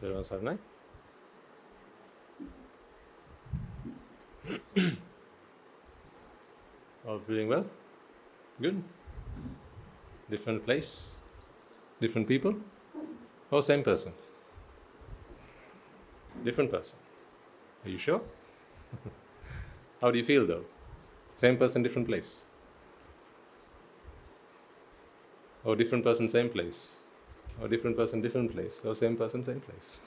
Everyone's having night? All feeling well? Good? Different place? Different people? Or same person? Different person. Are you sure? How do you feel though? Same person, different place? Or different person, same place? Or different person, different place? Or same person, same place?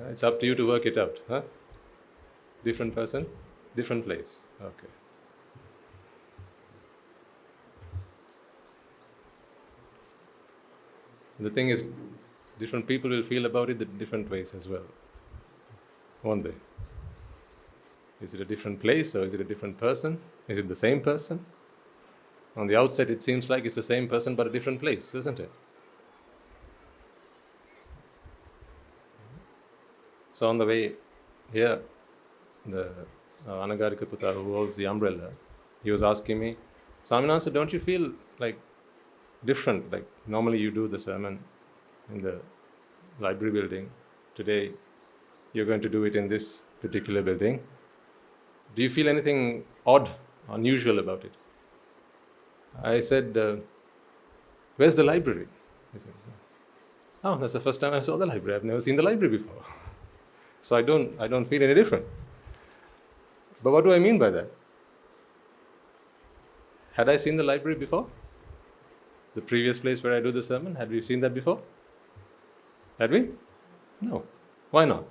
It's up to you to work it out. Huh? Different person, different place. Okay. The thing is, different people will feel about it in different ways as well. Won't they? Is it a different place or is it a different person? Is it the same person? On the outside it seems like it's the same person but a different place, isn't it? So on the way here, the Anagarika Putta who holds the umbrella, he was asking me, Swaminatha, don't you feel like different? Like normally you do the sermon in the library building. Today you're going to do it in this particular building. Do you feel anything odd, unusual about it? I said, where's the library? He said, oh, that's the first time I saw the library. I've never seen the library before. So I don't feel any different. But what do I mean by that? Had I seen the library before? The previous place where I do the sermon, had we seen that before? Had we? No. Why not?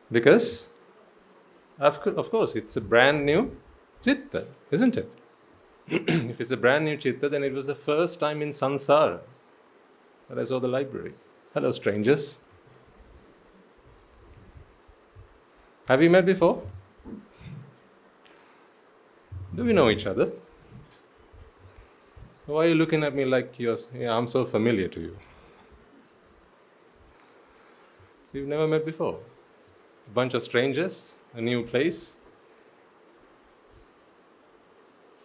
Because, of course, it's a brand new citta, isn't it? If it's a brand new citta, then it was the first time in samsara that I saw the library. Hello, strangers. Have we met before? Do we know each other? Why are you looking at me like I'm so familiar to you? We've never met before. A bunch of strangers, a new place.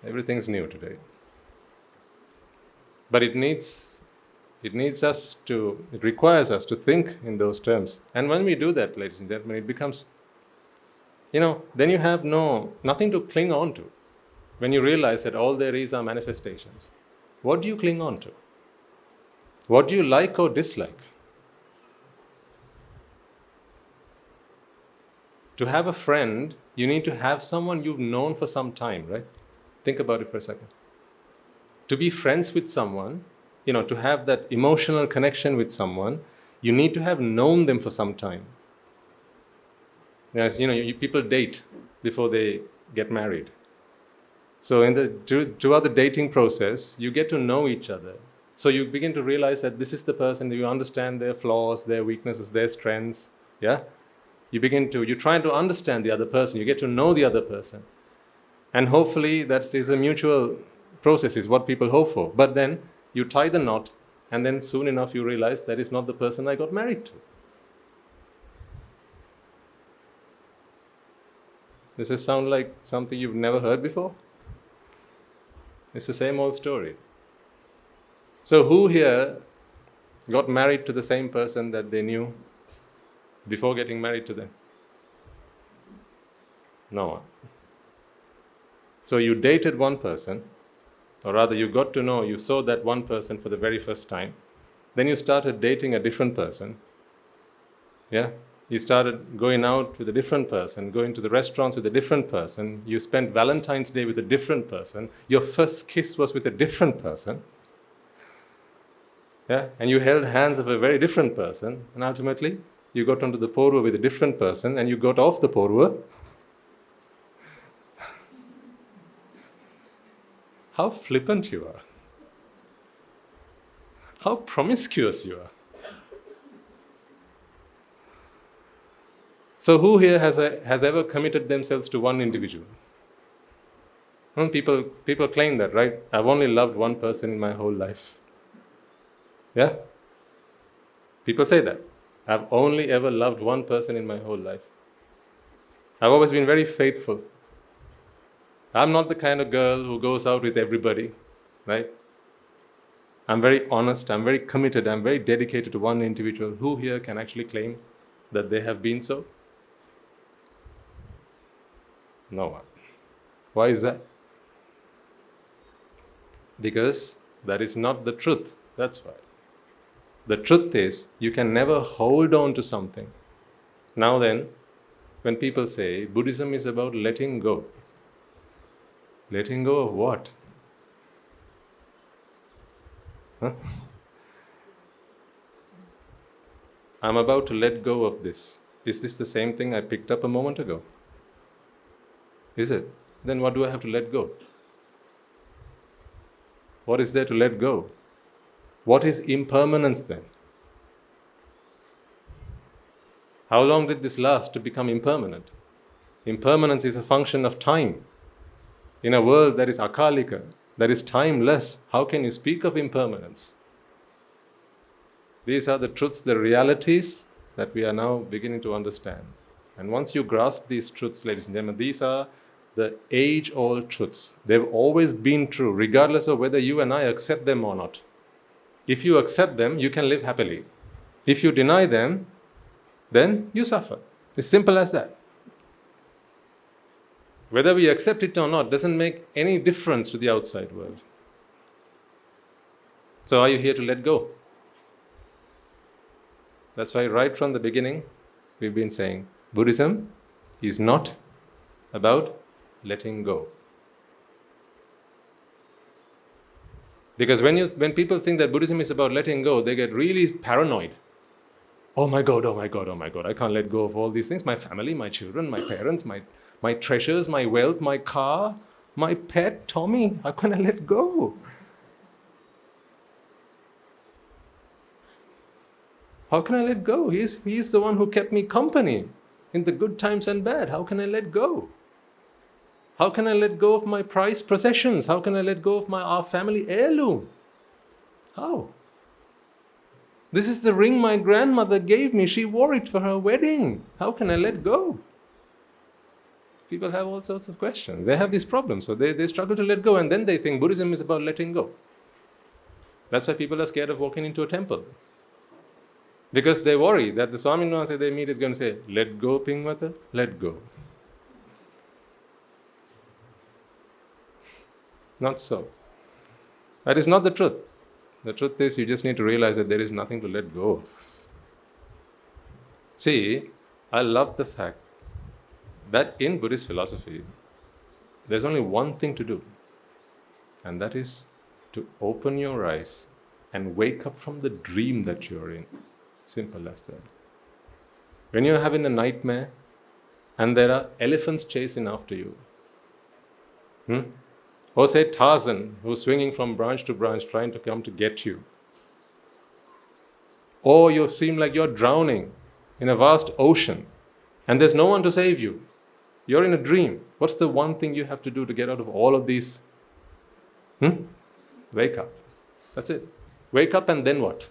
Everything's new today. But it requires us to think in those terms. And when we do that, ladies and gentlemen, it becomes, then you have nothing to cling on to. When you realize that all there is are manifestations, what do you cling on to? What do you like or dislike? To have a friend, you need to have someone you've known for some time, right? Think about it for a second. To be friends with someone, to have that emotional connection with someone, you need to have known them for some time. As people date before they get married. So throughout the dating process, you get to know each other. So you begin to realize that this is the person, you understand their flaws, their weaknesses, their strengths. Yeah? You're trying to understand the other person, you get to know the other person. And hopefully that is a mutual process, is what people hope for. But then you tie the knot, and then soon enough you realize that is not the person I got married to. Does this sound like something you've never heard before? It's the same old story. So who here got married to the same person that they knew before getting married to them? No one. So you dated one person, or rather you saw that one person for the very first time. Then you started dating a different person. Yeah? You started going out with a different person, going to the restaurants with a different person. You spent Valentine's Day with a different person. Your first kiss was with a different person. Yeah? And you held hands of a very different person. And ultimately, you got onto the porua with a different person, and you got off the porua. How flippant you are. How promiscuous you are. So who here has ever committed themselves to one individual? People claim that, right? I've only loved one person in my whole life. Yeah? People say that. I've only ever loved one person in my whole life. I've always been very faithful. I'm not the kind of girl who goes out with everybody, right? I'm very honest, I'm very committed, I'm very dedicated to one individual. Who here can actually claim that they have been so? No one. Why is that? Because that is not the truth. That's why. The truth is, you can never hold on to something. Now then, when people say Buddhism is about letting go of what? Huh? I'm about to let go of this. Is this the same thing I picked up a moment ago? Is it? Then what do I have to let go? What is there to let go? What is impermanence then? How long did this last to become impermanent? Impermanence is a function of time. In a world that is akalika, that is timeless, how can you speak of impermanence? These are the truths, the realities that we are now beginning to understand. And once you grasp these truths, ladies and gentlemen, these are the age-old truths. They've always been true, regardless of whether you and I accept them or not. If you accept them, you can live happily. If you deny them, then you suffer. It's simple as that. Whether we accept it or not doesn't make any difference to the outside world. So are you here to let go? That's why right from the beginning, we've been saying, Buddhism is not about letting go. Because when people think that Buddhism is about letting go, they get really paranoid. Oh my God, I can't let go of all these things. My family, my children, my parents, my treasures, my wealth, my car, my pet, Tommy, how can I let go? How can I let go? He's the one who kept me company in the good times and bad. How can I let go? How can I let go of my prized possessions? How can I let go of our family heirloom? How? This is the ring my grandmother gave me. She wore it for her wedding. How can I let go? People have all sorts of questions. They have these problems, so they struggle to let go, and then they think Buddhism is about letting go. That's why people are scared of walking into a temple. Because they worry that the Swaminatha they meet is going to say, let go, Pingvata, let go. Not so. That is not the truth. The truth is, you just need to realize that there is nothing to let go of. See, I love the fact that in Buddhist philosophy, there's only one thing to do, and that is to open your eyes and wake up from the dream that you're in. Simple as that. When you're having a nightmare and there are elephants chasing after you, or say Tarzan, who's swinging from branch to branch trying to come to get you, or you seem like you're drowning in a vast ocean and there's no one to save you, you're in a dream. What's the one thing you have to do to get out of all of these? Wake up. That's it. Wake up, and then what?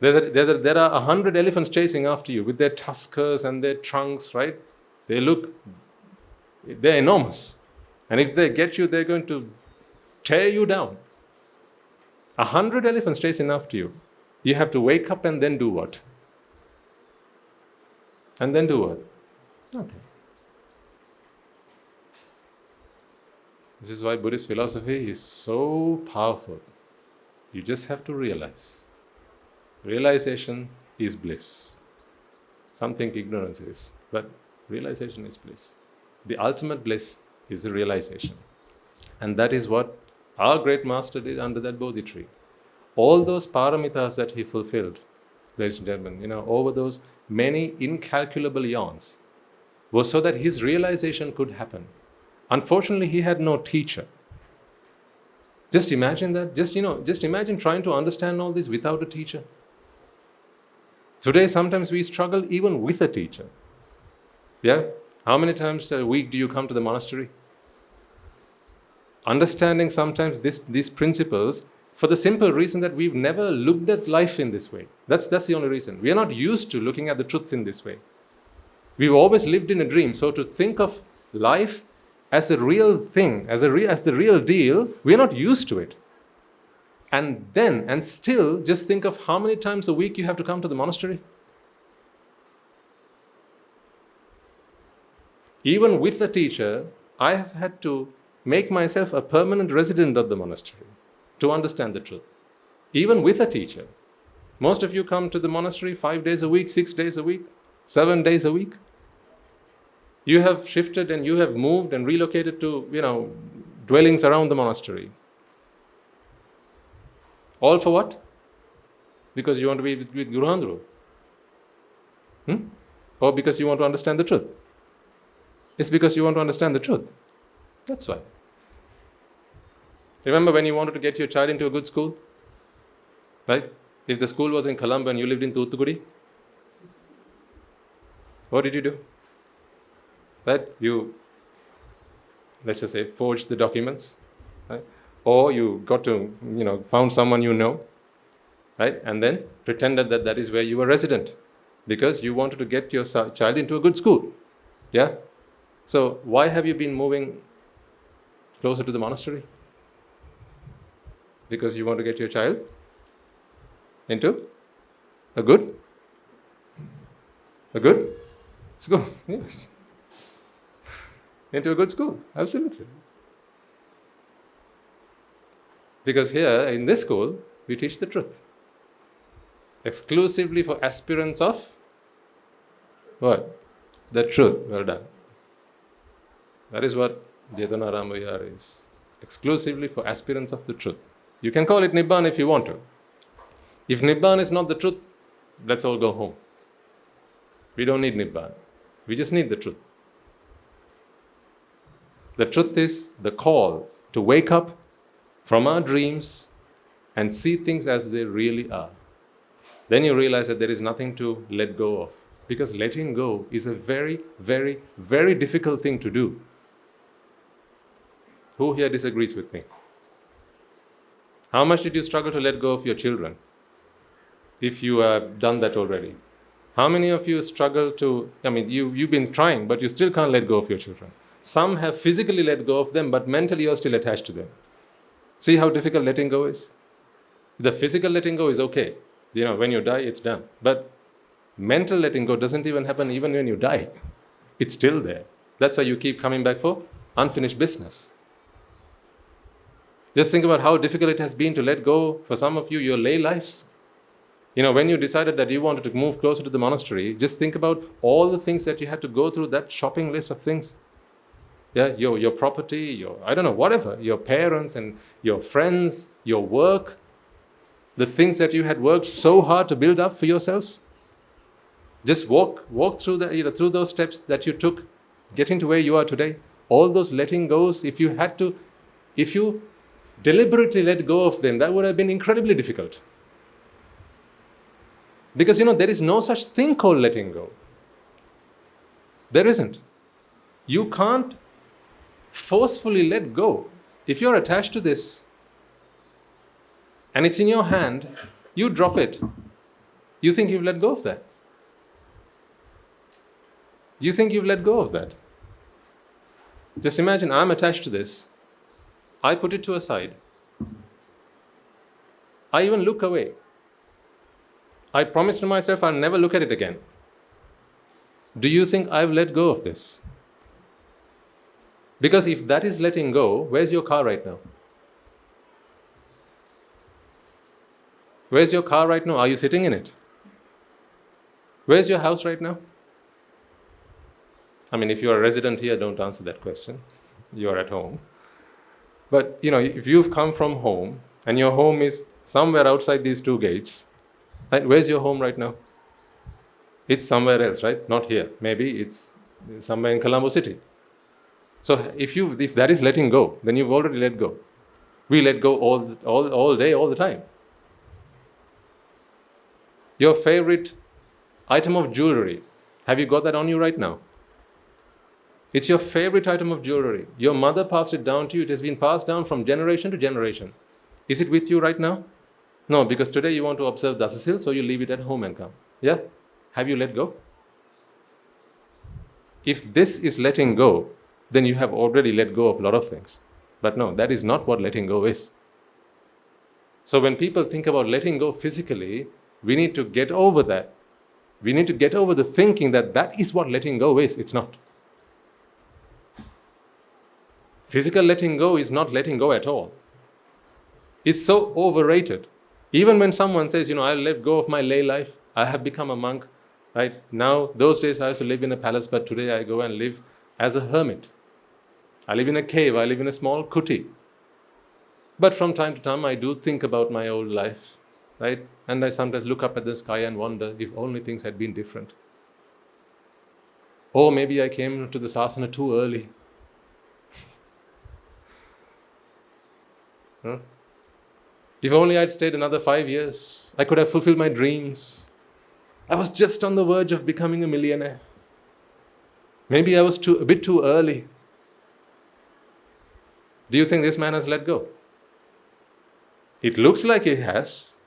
There are 100 elephants chasing after you with their tuskers and their trunks, right? They're enormous. And if they get you, they're going to tear you down. 100 elephants chasing after you. You have to wake up and then do what? And then do what? Nothing. This is why Buddhist philosophy is so powerful. You just have to realize. Realization is bliss. Some think ignorance is, but realization is bliss. The ultimate bliss is the realization. And that is what our great master did under that Bodhi tree. All those paramitas that he fulfilled, ladies and gentlemen, over those many incalculable eons, was so that his realization could happen. Unfortunately, he had no teacher. Just imagine that. Just imagine trying to understand all this without a teacher. Today, sometimes we struggle even with a teacher. Yeah? How many times a week do you come to the monastery? Understanding sometimes these principles for the simple reason that we've never looked at life in this way. That's the only reason. We are not used to looking at the truths in this way. We've always lived in a dream. So to think of life as a real thing, as the real deal, we're not used to it. And still, just think of how many times a week you have to come to the monastery. Even with a teacher, I have had to make myself a permanent resident of the monastery to understand the truth. Even with a teacher. Most of you come to the monastery 5 days a week, 6 days a week, 7 days a week. You have shifted and you have moved and relocated to, dwellings around the monastery. All for what? Because you want to be with Guru Handru. Or because you want to understand the truth? It's because you want to understand the truth. That's why. Remember when you wanted to get your child into a good school? Right? If the school was in Colombo and you lived in Thoothukudi, what did you do? Right? You, let's just say, forged the documents. Right? Or you got to, found someone you know, right? And then pretended that is where you were resident because you wanted to get your child into a good school. Yeah? So why have you been moving closer to the monastery? Because you want to get your child into a good school. Yes. Into a good school. Absolutely. Because here, in this school, we teach the truth. Exclusively for aspirants of what? The truth. Well done. That is what Jethavanarama is. Exclusively for aspirants of the truth. You can call it Nibbana if you want to. If Nibbana is not the truth, let's all go home. We don't need Nibbana. We just need the truth. The truth is the call to wake up from our dreams and see things as they really are. Then you realize that there is nothing to let go of. Because letting go is a very, very, very difficult thing to do. Who here disagrees with me? How much did you struggle to let go of your children? If you have done that already. How many of you struggle to, you've been trying, but you still can't let go of your children. Some have physically let go of them, but mentally you're still attached to them. See how difficult letting go is? The physical letting go is okay. When you die, it's done. But mental letting go doesn't even happen even when you die. It's still there. That's why you keep coming back for unfinished business. Just think about how difficult it has been to let go, for some of you, your lay lives. When you decided that you wanted to move closer to the monastery, just think about all the things that you had to go through, that shopping list of things. Yeah, your property, whatever, your parents and your friends, your work, the things that you had worked so hard to build up for yourselves. Just walk through through those steps that you took, getting to where you are today. All those letting goes, if you deliberately let go of them, that would have been incredibly difficult. Because there is no such thing called letting go. There isn't. You can't forcefully let go. If you're attached to this and it's in your hand, you drop it. You think you've let go of that. You think you've let go of that. Just imagine I'm attached to this. I put it to a side. I even look away. I promise to myself I'll never look at it again. Do you think I've let go of this? Because if that is letting go, where's your car right now? Where's your car right now? Are you sitting in it? Where's your house right now? If you're a resident here, don't answer that question. You're at home. But, if you've come from home and your home is somewhere outside these two gates, right? Where's your home right now? It's somewhere else, right? Not here. Maybe it's somewhere in Colombo City. So if that is letting go, then you've already let go. We let go all day, all the time. Your favorite item of jewelry, have you got that on you right now? It's your favorite item of jewelry. Your mother passed it down to you. It has been passed down from generation to generation. Is it with you right now? No, because today you want to observe Dasasil, so you leave it at home and come. Yeah? Have you let go? If this is letting go, then you have already let go of a lot of things. But no, that is not what letting go is. So when people think about letting go physically, we need to get over that. We need to get over the thinking that that is what letting go is. It's not. Physical letting go is not letting go at all. It's so overrated. Even when someone says, I'll let go of my lay life, I have become a monk, right? Now, those days I used to live in a palace, but today I go and live as a hermit. I live in a cave, I live in a small kuti. But from time to time, I do think about my old life, right? And I sometimes look up at the sky and wonder if only things had been different. Or maybe I came to the sasana too early. Huh? If only I'd stayed another 5 years, I could have fulfilled my dreams. I was just on the verge of becoming a millionaire. Maybe I was a bit too early. Do you think this man has let go? It looks like he has.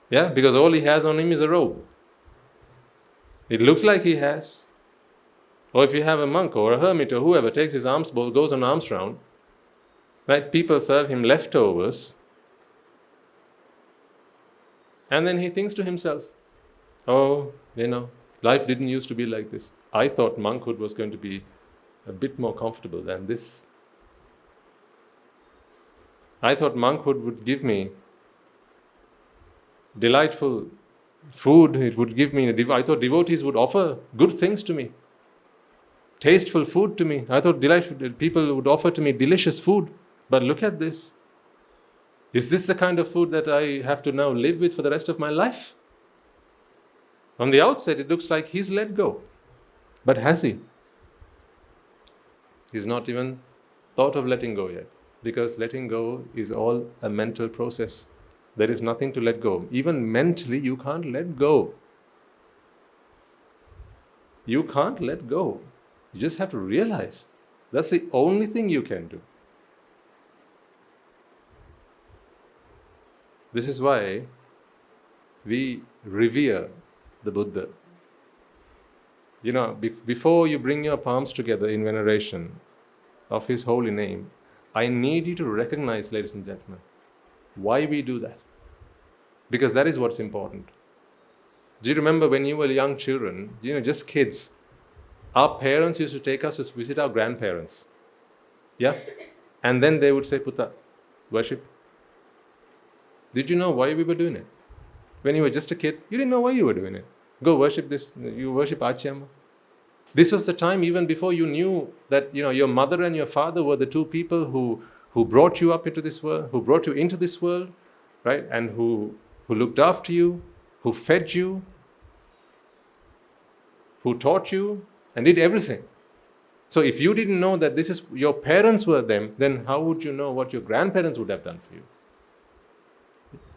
Yeah, because all he has on him is a robe. It looks like he has. Or if you have a monk or a hermit or whoever takes his alms bowl, goes on alms round, right? People serve him leftovers. And then he thinks to himself, oh, life didn't used to be like this. I thought monkhood was going to be a bit more comfortable than this. I thought monkhood would give me delightful food. It would give me, I thought devotees would offer good things to me. Tasteful food to me. I thought people would offer to me delicious food. But look at this. Is this the kind of food that I have to now live with for the rest of my life? On the outset, it looks like he's let go. But has he? He's not even thought of letting go yet. Because letting go is all a mental process. There is nothing to let go. Even mentally, you can't let go. You can't let go. You just have to realize that's the only thing you can do. This is why we revere the Buddha. Before you bring your palms together in veneration of his holy name, I need you to recognize, ladies and gentlemen, why we do that. Because that is what's important. Do you remember when you were young children, just kids, our parents used to take us to visit our grandparents. Yeah? And then they would say, Putta, worship. Did you know why we were doing it? When you were just a kid, you didn't know why you were doing it. Go worship this, you worship Achyama. This was the time even before you knew that your mother and your father were the two people who brought you up into this world, who brought you into this world, right? And who looked after you, who fed you, who taught you, and did everything. So if you didn't know that your parents were them, then how would you know what your grandparents would have done for you?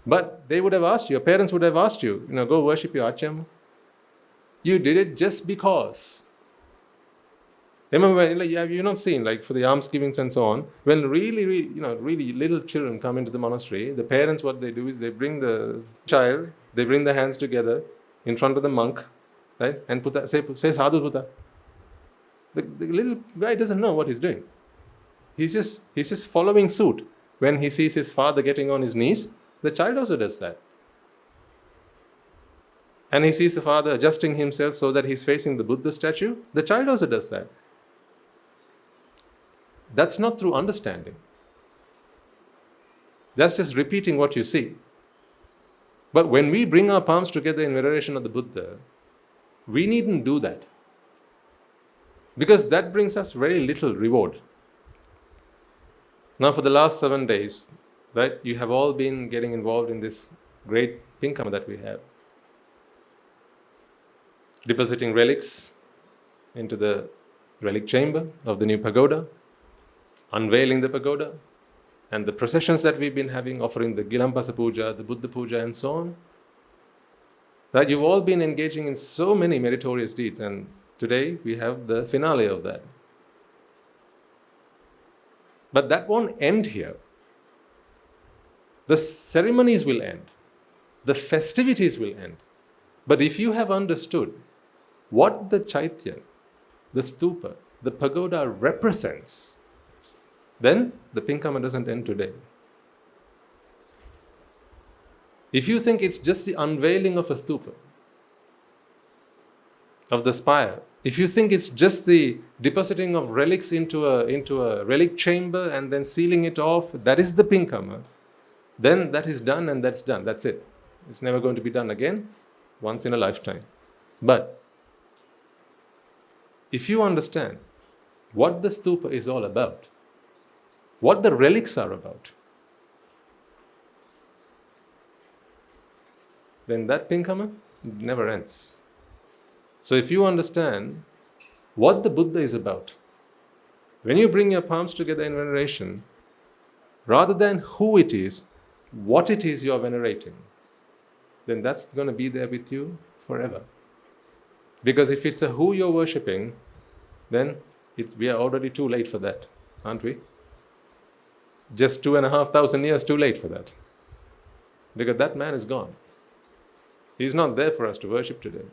But they would have asked you, your parents would have asked you, go worship your Achyama. You did it just because. Remember, you've not seen, for the alms givings and so on, when really little children come into the monastery, the parents, what they do is they bring the child, they bring the hands together in front of the monk, right? And say sadhu Putta. The little guy doesn't know what he's doing. He's just following suit. When he sees his father getting on his knees, the child also does that. And he sees the father adjusting himself so that he's facing the Buddha statue, the child also does that. That's not through understanding. That's just repeating what you see. But when we bring our palms together in veneration of the Buddha, we needn't do that. Because that brings us very little reward. Now for the last 7 days, right, you have all been getting involved in this great pinkama that we have. Depositing relics into the relic chamber of the new pagoda, unveiling the pagoda, and the processions that we've been having, offering the Gilampasa Puja, the Buddha Puja, and so on. That you've all been engaging in so many meritorious deeds, and today we have the finale of that. But that won't end here. The ceremonies will end. The festivities will end. But if you have understood what the chaitya, the stupa, the pagoda represents, then the pink karma doesn't end today. If you think it's just the unveiling of a stupa, of the spire, if you think it's just the depositing of relics into a relic chamber and then sealing it off, that is the pink karma, then that is done and that's done. That's it. It's never going to be done again, once in a lifetime. But if you understand what the stupa is all about, what the relics are about, then that pink karma never ends. So if you understand what the Buddha is about, when you bring your palms together in veneration, rather than who it is, what it is you are venerating, then that's going to be there with you forever. Because if it's a who you're worshipping, then we are already too late for that, aren't we? Just 2,500 years too late for that. Because that man is gone. He's not there for us to worship today.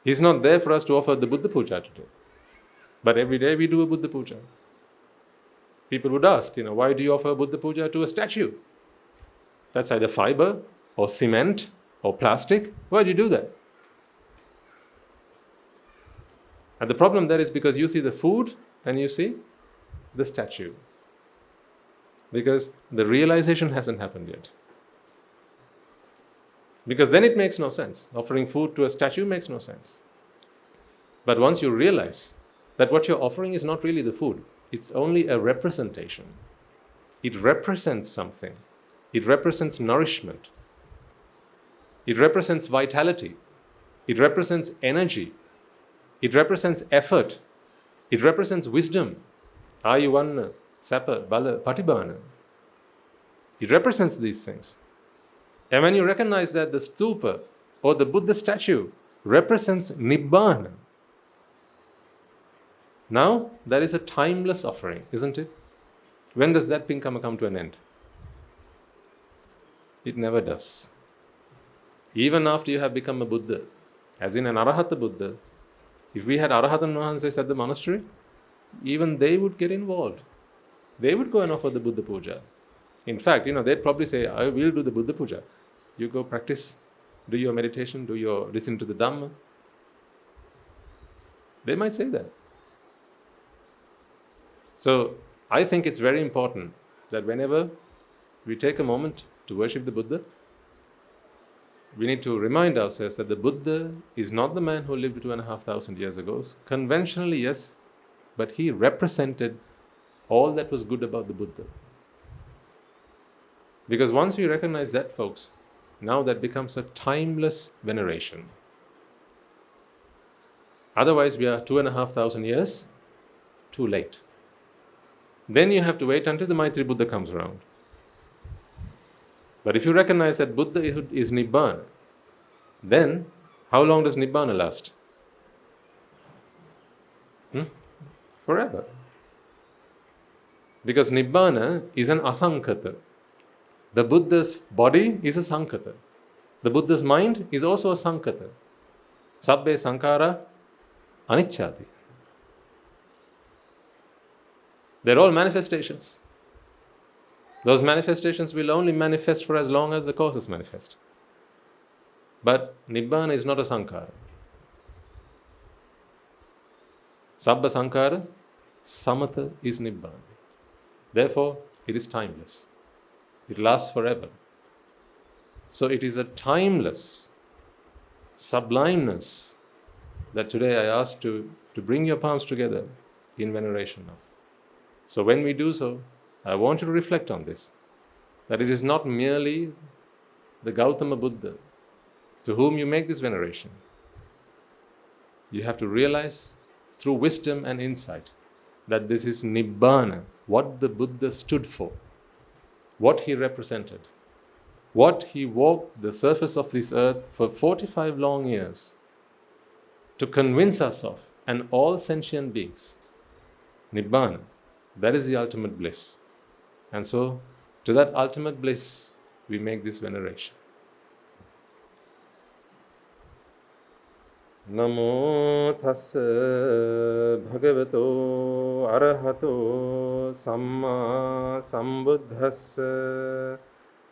He's not there for us to offer the Buddha Puja today. But every day we do a Buddha Puja. People would ask, why do you offer a Buddha Puja to a statue? That's either fiber or cement or plastic. Why do you do that? And the problem there is because you see the food and you see the statue. Because the realization hasn't happened yet. Because then it makes no sense. Offering food to a statue makes no sense. But once you realize that what you're offering is not really the food, it's only a representation. It represents something. It represents nourishment. It represents vitality. It represents energy. It represents effort. It represents wisdom. Ayuvanna, Sapa, Bala, Patibhana. It represents these things. And when you recognize that the stupa or the Buddha statue represents Nibbana, now that is a timeless offering, isn't it? When does that pink karma come to an end? It never does. Even after you have become a Buddha, as in an Arahata Buddha, if we had Arahatan Mahanses at the monastery, even they would get involved. They would go and offer the Buddha Puja. In fact, they'd probably say, I will do the Buddha Puja. You go practice, do your meditation, listen to the Dhamma. They might say that. So, I think it's very important that whenever we take a moment to worship the Buddha, we need to remind ourselves that the Buddha is not the man who lived 2,500 years ago. Conventionally, yes, but he represented all that was good about the Buddha. Because once we recognize that, folks, now that becomes a timeless veneration. Otherwise, we are 2,500 years too late. Then you have to wait until the Maitri Buddha comes around. But if you recognize that Buddha is Nibbana, then how long does Nibbana last? Forever. Because Nibbana is an asankata. The Buddha's body is a sankata. The Buddha's mind is also a sankata. Sabbe sankara anicchati. They're all manifestations. Those manifestations will only manifest for as long as the causes manifest. But Nibbana is not a sankhara. Sabba sankhara, samatha is Nibbana. Therefore, it is timeless. It lasts forever. So it is a timeless sublimeness that today I ask to bring your palms together in veneration of. So when we do so, I want you to reflect on this, that it is not merely the Gautama Buddha to whom you make this veneration. You have to realize through wisdom and insight that this is Nibbana, what the Buddha stood for, what he represented, what he walked the surface of this earth for 45 long years to convince us of, and all sentient beings. Nibbana, that is the ultimate bliss. And so, to that ultimate bliss, we make this veneration. Namo thassa bhagavato arahato samma sambuddhassa.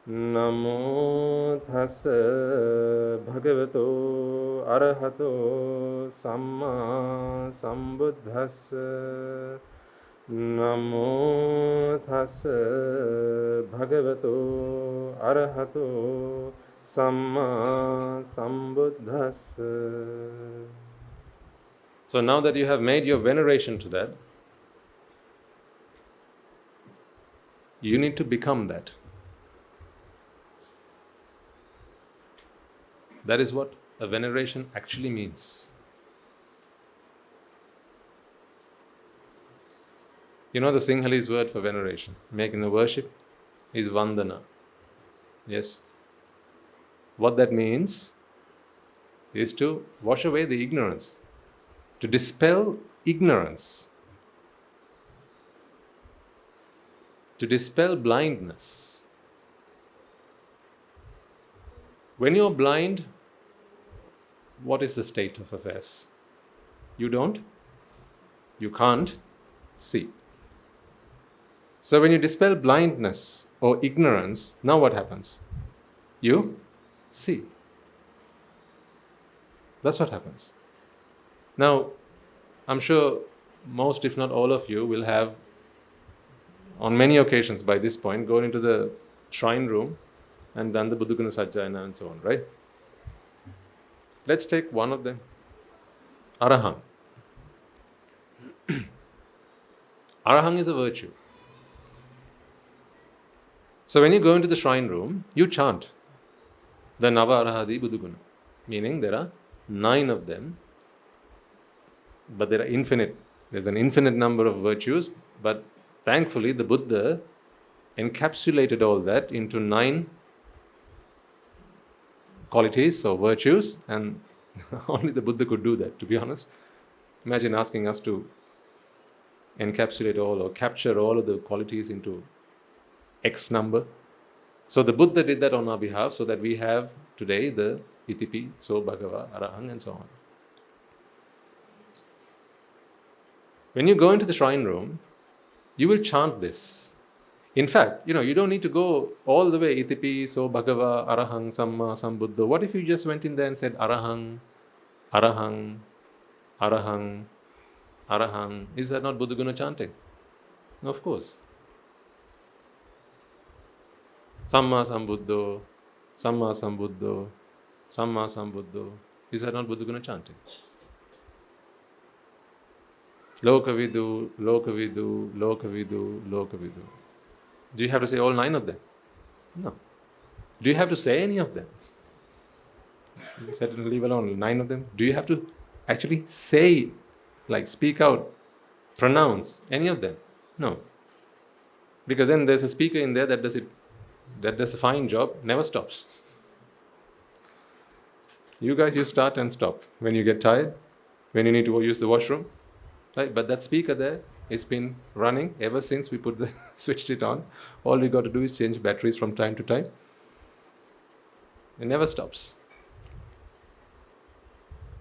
Namo thassa bhagavato arahato samma sambuddhassa. Namo thassa bhagavato arahato samma sambuddhassa. So now that you have made your veneration to that, you need to become that. That is what a veneration actually means. You know the Sinhalese word for veneration, making a worship, is vandana. Yes. What that means is to wash away the ignorance, to dispel ignorance, to dispel blindness. When you're blind, what is the state of affairs? You can't see. So when you dispel blindness or ignorance, now what happens? You see. That's what happens. Now, I'm sure most, if not all of you, will have, on many occasions by this point, gone into the shrine room and done the Buddhaguna Sajjayana and so on, right? Let's take one of them. Arahang. Arahang is a virtue. So when you go into the shrine room, you chant the Nava Arahadi Buddhaguna, meaning there are 9 of them, but there are infinite. There's an infinite number of virtues, but thankfully the Buddha encapsulated all that into 9 qualities or virtues, and only the Buddha could do that, to be honest. Imagine asking us to encapsulate all or capture all of the qualities into X number. So the Buddha did that on our behalf so that we have today the Itipi, So Bhagava, Arahang and so on. When you go into the shrine room, you will chant this. In fact, you don't need to go all the way Itipi, So Bhagava, Arahang, Samma, Sambuddha. What if you just went in there and said Arahang, Arahang, Arahang, Arahang? Is that not Buddhaguna chanting? No, of course. Samma Sambuddho, Samma Sambuddho, Samma Sambuddho. Is that not Buddhaguna chanting? Lokavidu, Lokavidu, Lokavidu, Lokavidu. Do you have to say all 9 of them? No. Do you have to say any of them? You said leave alone 9 of them. Do you have to actually say, like speak out, pronounce any of them? No. Because then there's a speaker in there that does a fine job, never stops. You guys, you start and stop when you get tired, when you need to use the washroom. Right? But that speaker there has been running ever since we switched it on. All we got to do is change batteries from time to time. It never stops.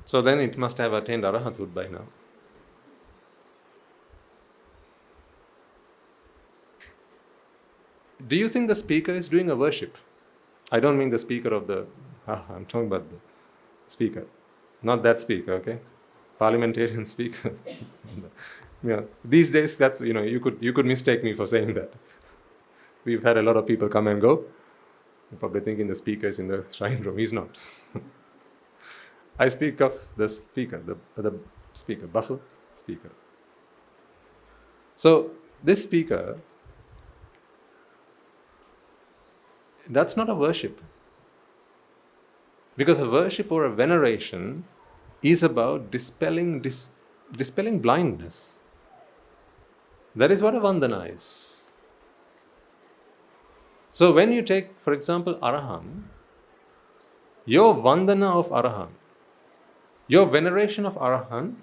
So then it must have attained Arahathood by now. Do you think the speaker is doing a worship? I don't mean the speaker of the... I'm talking about the speaker. Not that speaker, okay? Parliamentarian speaker. These days, that's, you could mistake me for saying that. We've had a lot of people come and go. You're probably thinking the speaker is in the shrine room. He's not. I speak of the speaker, the speaker, Buffalo speaker. So, this speaker, that's not a worship. Because a worship or a veneration is about dispelling blindness. That is what a vandana is. So when you take, for example, Arahant, your vandana of Arahant, your veneration of Arahant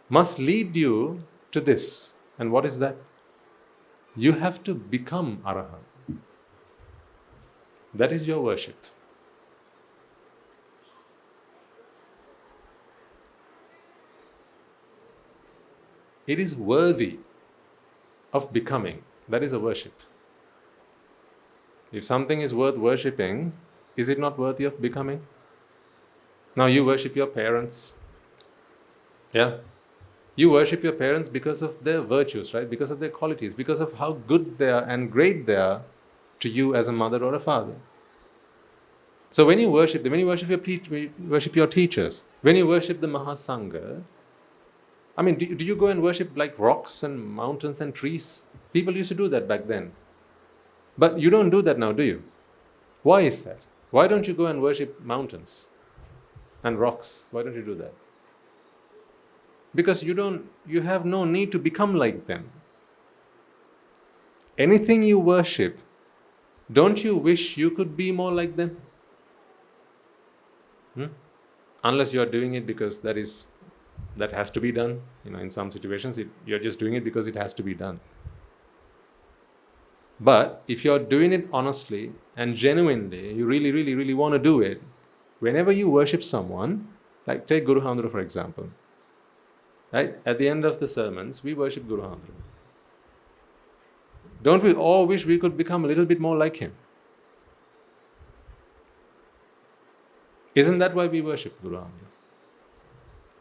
must lead you to this. And what is that? You have to become Arahant. That is your worship. it is worthy of becoming. That is a worship. If something is worth worshipping, is it not worthy of becoming? Now you worship your parents. Yeah. You worship your parents because of their virtues, right? Because of their qualities, because of how good they are and great they are to you as a mother or a father. So when you worship them, when you worship your teachers, when you worship the Mahasangha, I mean, do you go and worship like rocks and mountains and trees? People used to do that back then. But you don't do that now, do you? Why is that? Why don't you go and worship mountains and rocks? Why don't you do that? Because you have no need to become like them. Anything you worship, don't you wish you could be more like them? Unless you are doing it because that has to be done. In some situations, you're just doing it because it has to be done. But if you're doing it honestly and genuinely, you really, really, really want to do it, whenever you worship someone, like take Guru Hamdra for example, right? At the end of the sermons, we worship Guru Hamdra. Don't we all wish we could become a little bit more like him? Isn't that why we worship Guru Hamdra?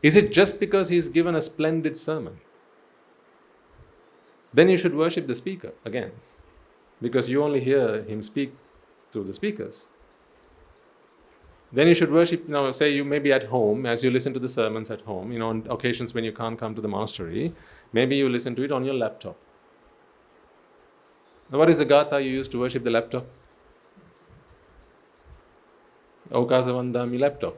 Is it just because he's given a splendid sermon? Then you should worship the speaker again, because you only hear him speak through the speakers. Then you should worship, say you may be at home, as you listen to the sermons at home, on occasions when you can't come to the monastery, maybe you listen to it on your laptop. Now, what is the gatha you use to worship the laptop? Okasavandami laptop.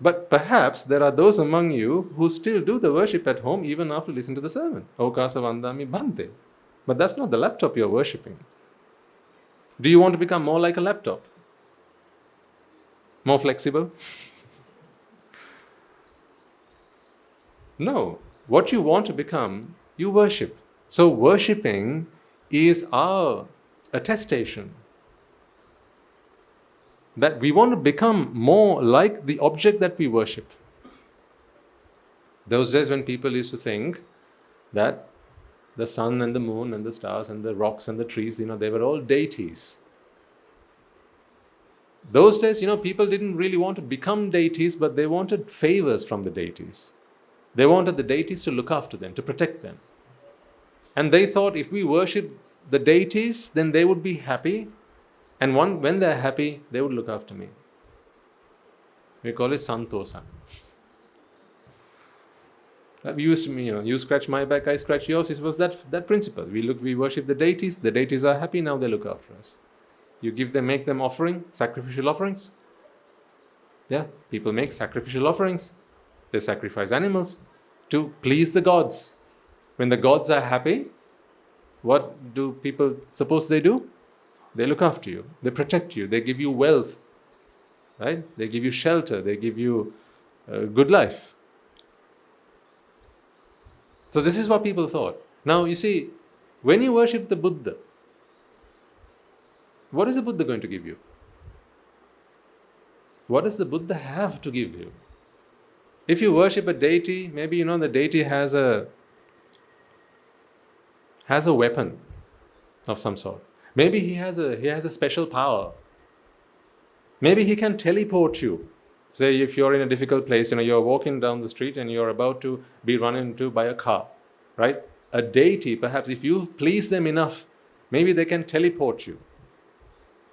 But perhaps there are those among you who still do the worship at home even after listening to the sermon. Okasavandami bhante. But that's not the laptop you're worshipping. Do you want to become more like a laptop? More flexible? No. What you want to become, you worship. So worshipping is our attestation that we want to become more like the object that we worship. Those days when people used to think that the sun and the moon and the stars and the rocks and the trees, they were all deities. Those days, people didn't really want to become deities, but they wanted favors from the deities. They wanted the deities to look after them, to protect them. And they thought if we worship the deities, then they would be happy. And when they're happy, they would look after me. We call it santosa. We used to, you scratch my back, I scratch yours. It was that principle. We worship the deities are happy, now they look after us. You make them sacrificial offerings. Yeah, people make sacrificial offerings. They sacrifice animals to please the gods. When the gods are happy, what do people suppose they do? They look after you. They protect you. They give you wealth. Right? They give you shelter. They give you a good life. So this is what people thought. Now you see, when you worship the Buddha, what is the Buddha going to give you? What does the Buddha have to give you? If you worship a deity, maybe the deity has a weapon of some sort. Maybe he has a special power. Maybe he can teleport you. Say if you're in a difficult place, you're walking down the street and you're about to be run into by a car, right? A deity, perhaps if you please them enough, maybe they can teleport you,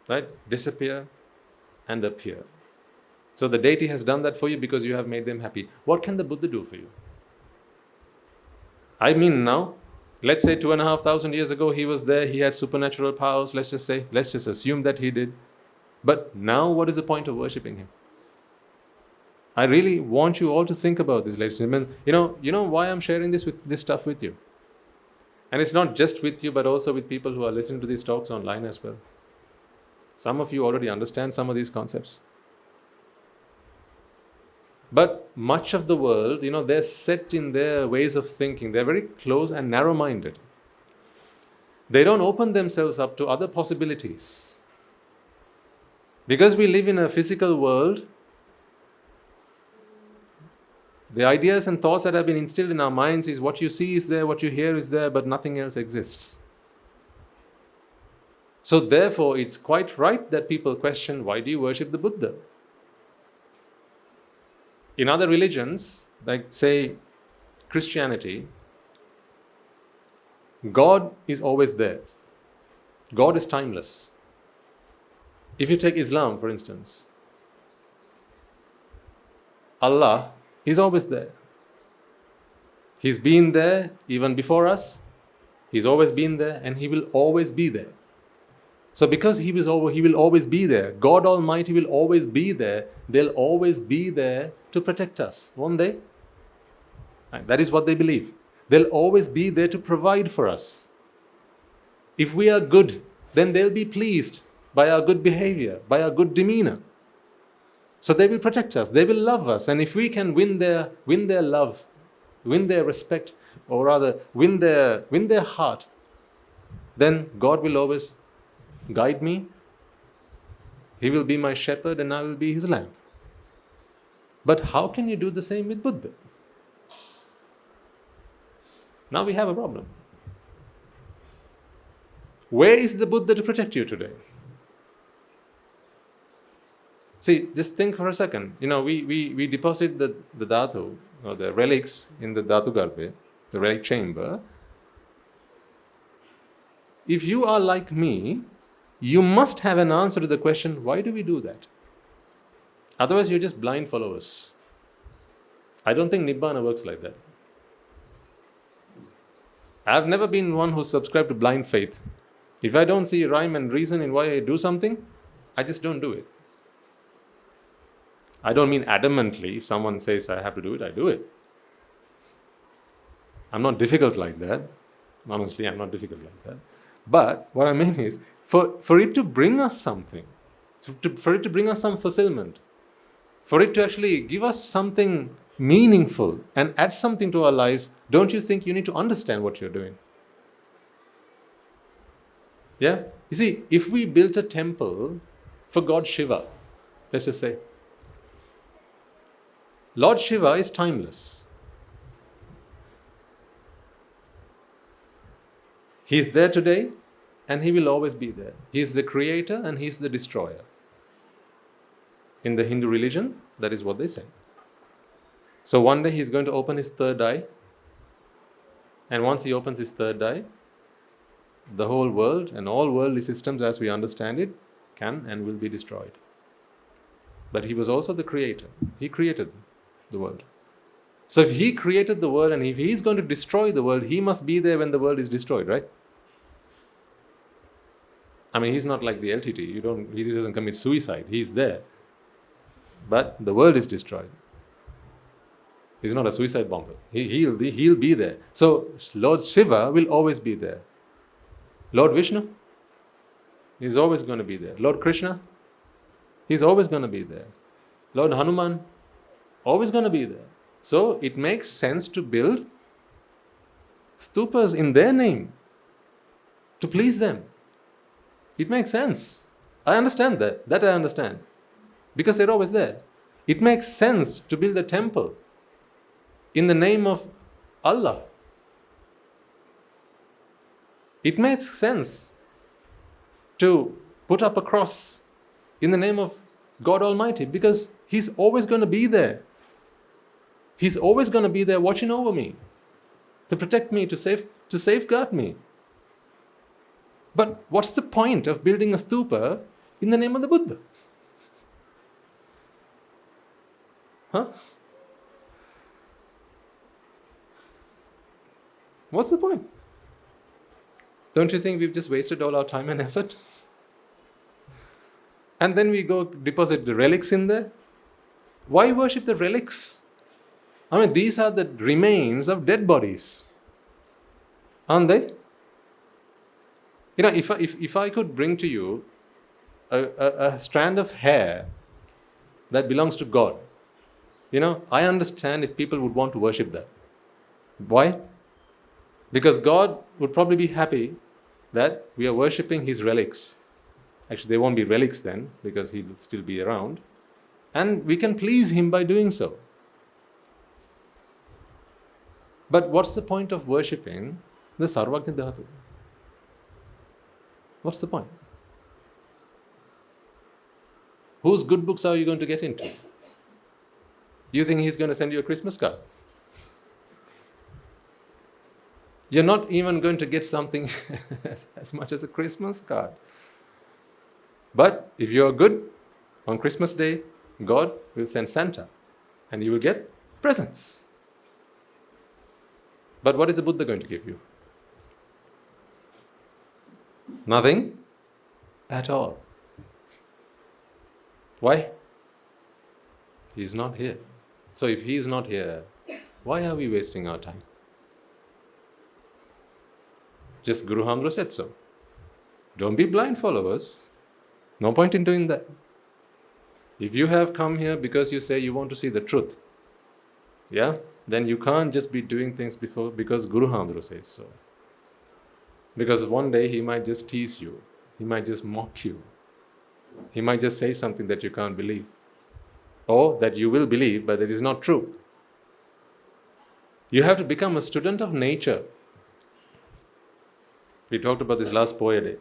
right? Disappear and appear. So the deity has done that for you because you have made them happy. What can the Buddha do for you? I mean now, let's say 2,500 years ago he was there, he had supernatural powers, let's just assume that he did. But now what is the point of worshipping him? I really want you all to think about this, ladies and gentlemen. You know why I'm sharing this stuff with you? And it's not just with you, but also with people who are listening to these talks online as well. Some of you already understand some of these concepts. But much of the world, they're set in their ways of thinking. They're very close and narrow-minded. They don't open themselves up to other possibilities. Because we live in a physical world, The ideas and thoughts that have been instilled in our minds is what you see is there, what you hear is there, but nothing else exists. So therefore, it's quite right that people question, why do you worship the Buddha? In other religions, like say Christianity, God is always there. God is timeless. If you take Islam, for instance, Allah is always there. He's been there even before us. He's always been there, and He will always be there. So because He will always be there, God Almighty will always be there, they'll always be there to protect us, won't they? And that is what they believe. They'll always be there to provide for us. If we are good, then they'll be pleased by our good behavior, by our good demeanor. So they will protect us, they will love us, and if we can win their love, win their respect, or rather win their heart, then God will always guide me. He will be my shepherd and I will be His lamb. But how can you do the same with Buddha? Now we have a problem. Where is the Buddha to protect you today? See, just think for a second. We deposit the dhatu, or the relics, in the dhatu garbhe, the relic chamber. If you are like me, you must have an answer to the question, why do we do that? Otherwise, you're just blind followers. I don't think Nibbana works like that. I've never been one who subscribed to blind faith. If I don't see rhyme and reason in why I do something, I just don't do it. I don't mean adamantly. If someone says I have to do it, I do it. I'm not difficult like that. Honestly, I'm not difficult like that. But what I mean is, for it to bring us something, for it to bring us some fulfillment, for it to actually give us something meaningful and add something to our lives, don't you think you need to understand what you're doing? Yeah? You see, if we built a temple for God Shiva, let's just say, Lord Shiva is timeless. He's there today and He will always be there. He's the creator and He's the destroyer. In the Hindu religion, that is what they say. So one day He's going to open His third eye, and once He opens His third eye, the whole world and all worldly systems as we understand it can and will be destroyed. But He was also the creator. He created the world. So if He created the world and if He's going to destroy the world, He must be there when the world is destroyed, right? I mean, He's not like the LTT. He doesn't commit suicide. He's there. But the world is destroyed. He's not a suicide bomber. He'll be there. So Lord Shiva will always be there. Lord Vishnu, He's always going to be there. Lord Krishna, He's always going to be there. Lord Hanuman, always going to be there. So it makes sense to build stupas in their name to please them. It makes sense. I understand that. That I understand. Because they're always there. It makes sense to build a temple in the name of Allah. It makes sense to put up a cross in the name of God Almighty because He's always going to be there. He's always going to be there watching over me, to protect me, to safeguard me. But what's the point of building a stupa in the name of the Buddha? Huh? What's the point? Don't you think we've just wasted all our time and effort? And then we go deposit the relics in there? Why worship the relics? I mean, these are the remains of dead bodies. Aren't they? You know, if I could bring to you a strand of hair that belongs to God, you know, I understand if people would want to worship that. Why? Because God would probably be happy that we are worshipping His relics. Actually, they won't be relics then, because He will still be around. And we can please Him by doing so. But what's the point of worshipping the Sarvagna Dhatu? What's the point? Whose good books are you going to get into? You think he's going to send you a Christmas card? You're not even going to get something as much as a Christmas card. But if you're good, on Christmas Day, God will send Santa and you will get presents. But what is the Buddha going to give you? Nothing at all. Why? He is not here. So if he is not here, why are we wasting our time? Just Guru Hamdra said so. Don't be blind followers. No point in doing that. If you have come here because you say you want to see the truth, then you can't just be doing things because Guru Hamdra says so. Because one day he might just tease you. He might just mock you. He might just say something that you can't believe. Or that you will believe, but that is not true. You have to become a student of nature. We talked about this last Poya Day.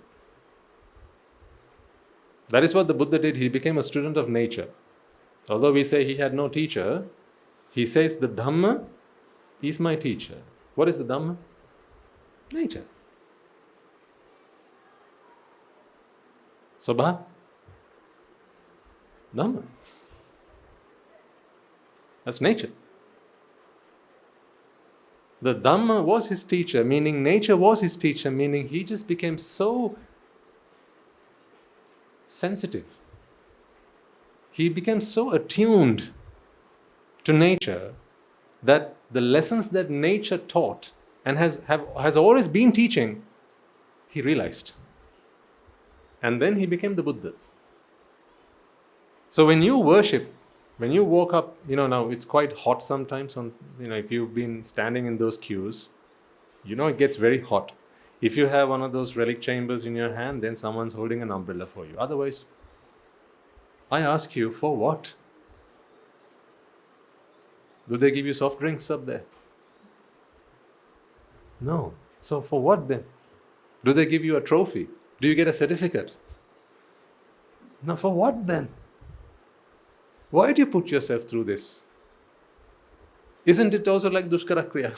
That is what the Buddha did. He became a student of nature. Although we say he had no teacher, he says the Dhamma is my teacher. What is the Dhamma? Nature. Sobha? Dhamma. That's nature. The Dhamma was his teacher, meaning nature was his teacher, meaning he just became so sensitive. He became so attuned to nature that the lessons that nature taught and has always been teaching, he realized. And then he became the Buddha. So when you worship, when you walk up, now it's quite hot sometimes, if you've been standing in those queues, it gets very hot. If you have one of those relic chambers in your hand, then someone's holding an umbrella for you. Otherwise, I ask you, for what? Do they give you soft drinks up there? No. So for what then? Do they give you a trophy? Do you get a certificate? No, for what then? Why do you put yourself through this? Isn't it also like Dushkara Kriya?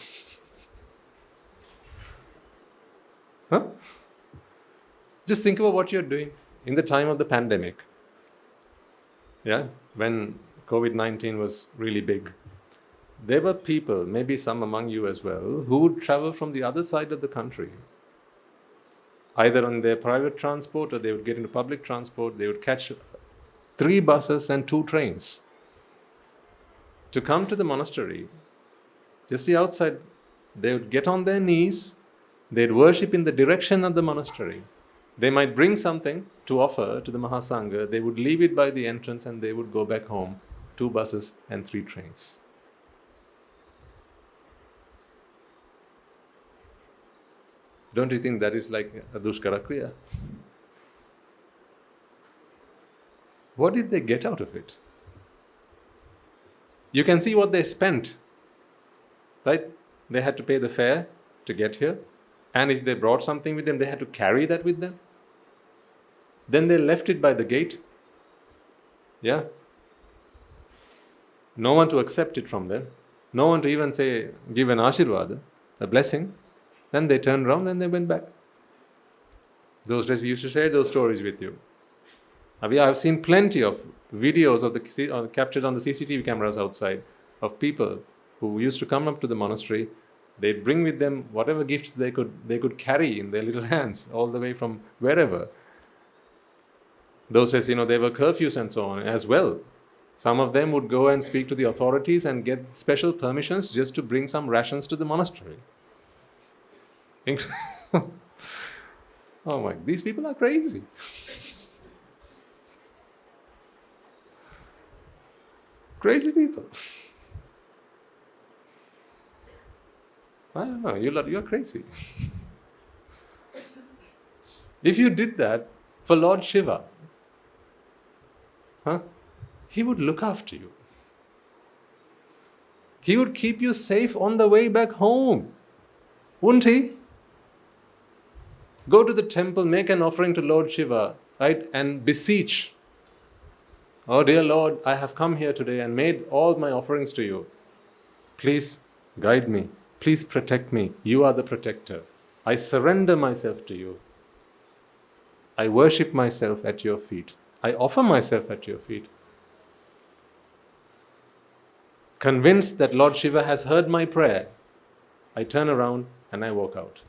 Huh? Just think about what you're doing in the time of the pandemic. When COVID-19 was really big. There were people, maybe some among you as well, who would travel from the other side of the country. Either on their private transport or they would get into public transport. They would catch 3 buses and 2 trains to come to the monastery. Just the outside, they would get on their knees, they'd worship in the direction of the monastery. They might bring something to offer to the Mahasangha, they would leave it by the entrance and they would go back home, 2 buses and 3 trains. Don't you think that is like a Dushkara Kriya? What did they get out of it? You can see what they spent, right? They had to pay the fare to get here. And if they brought something with them, they had to carry that with them. Then they left it by the gate. No one to accept it from them. No one to even say, give an ashirvada, a blessing. Then they turned around and they went back. Those days we used to share those stories with you. I've seen plenty of videos of captured on the CCTV cameras outside of people who used to come up to the monastery. They'd bring with them whatever gifts they could carry in their little hands all the way from wherever. Those days, there were curfews and so on as well. Some of them would go and speak to the authorities and get special permissions just to bring some rations to the monastery. Oh my, these people are crazy. Crazy people. I don't know, you're crazy. If you did that for Lord Shiva, he would look after you. He would keep you safe on the way back home. Wouldn't he? Go to the temple, make an offering to Lord Shiva, right? And beseech, oh dear Lord, I have come here today and made all my offerings to you. Please guide me. Please protect me. You are the protector. I surrender myself to you. I worship myself at your feet. I offer myself at your feet. Convinced that Lord Shiva has heard my prayer, I turn around and I walk out.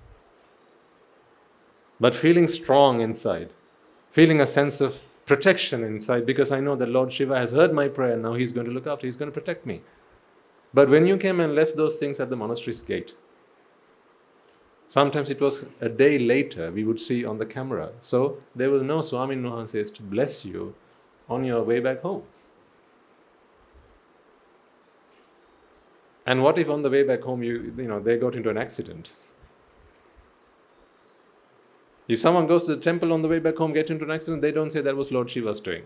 But feeling strong inside, feeling a sense of protection inside, because I know that Lord Shiva has heard my prayer, now He's going to look after, He's going to protect me. But when you came and left those things at the monastery's gate, sometimes it was a day later we would see on the camera. So there was no Swami Nuhanses to bless you on your way back home. And what if on the way back home they got into an accident? If someone goes to the temple on the way back home, get into an accident, they don't say that was Lord Shiva's doing.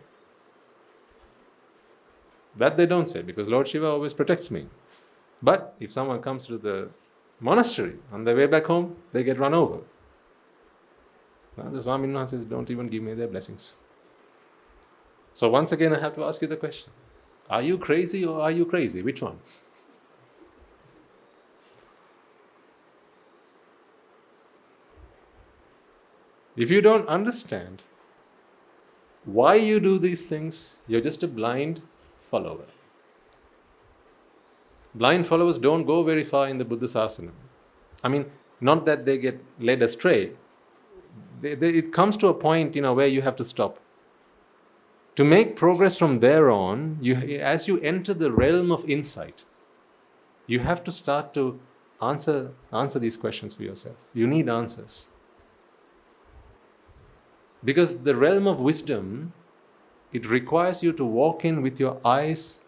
That they don't say, because Lord Shiva always protects me. But if someone comes to the monastery on their way back home, they get run over. Now the Swami Nuhanses don't even give me their blessings. So once again I have to ask you the question, are you crazy or are you crazy? Which one? If you don't understand why you do these things, you're just a blind follower. Blind followers don't go very far in the Buddha Sasana. I mean, not that they get led astray. It comes to a point, where you have to stop. To make progress from there on, as you enter the realm of insight, you have to start to answer these questions for yourself. You need answers. Because the realm of wisdom, it requires you to walk in with your eyes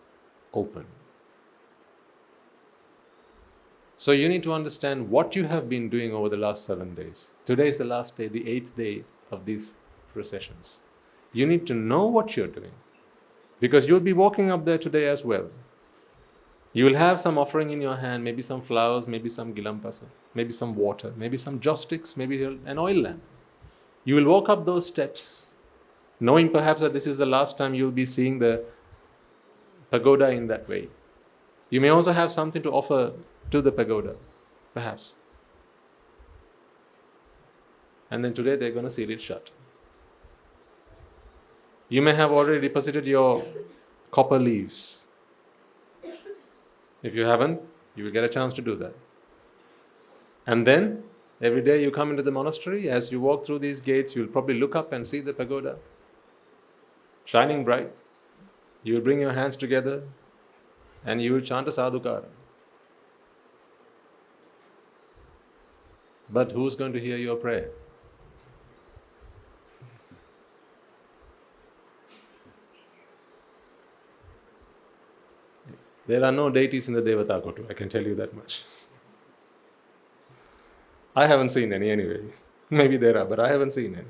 open. So you need to understand what you have been doing over the last 7 days. Today is the last day, the 8th day of these processions. You need to know what you're doing, because you'll be walking up there today as well. You will have some offering in your hand, maybe some flowers, maybe some gilampasa, maybe some water, maybe some joss sticks, maybe an oil lamp. You will walk up those steps, knowing perhaps that this is the last time you'll be seeing the pagoda in that way. You may also have something to offer to the pagoda, perhaps. And then today they're going to seal it shut. You may have already deposited your copper leaves. If you haven't, you will get a chance to do that. And then, every day you come into the monastery, as you walk through these gates, you'll probably look up and see the pagoda shining bright. You will bring your hands together and you will chant a sadhukara. But who's going to hear your prayer? There are no deities in the Devata Kotu, I can tell you that much. I haven't seen any anyway. Maybe there are, but I haven't seen any.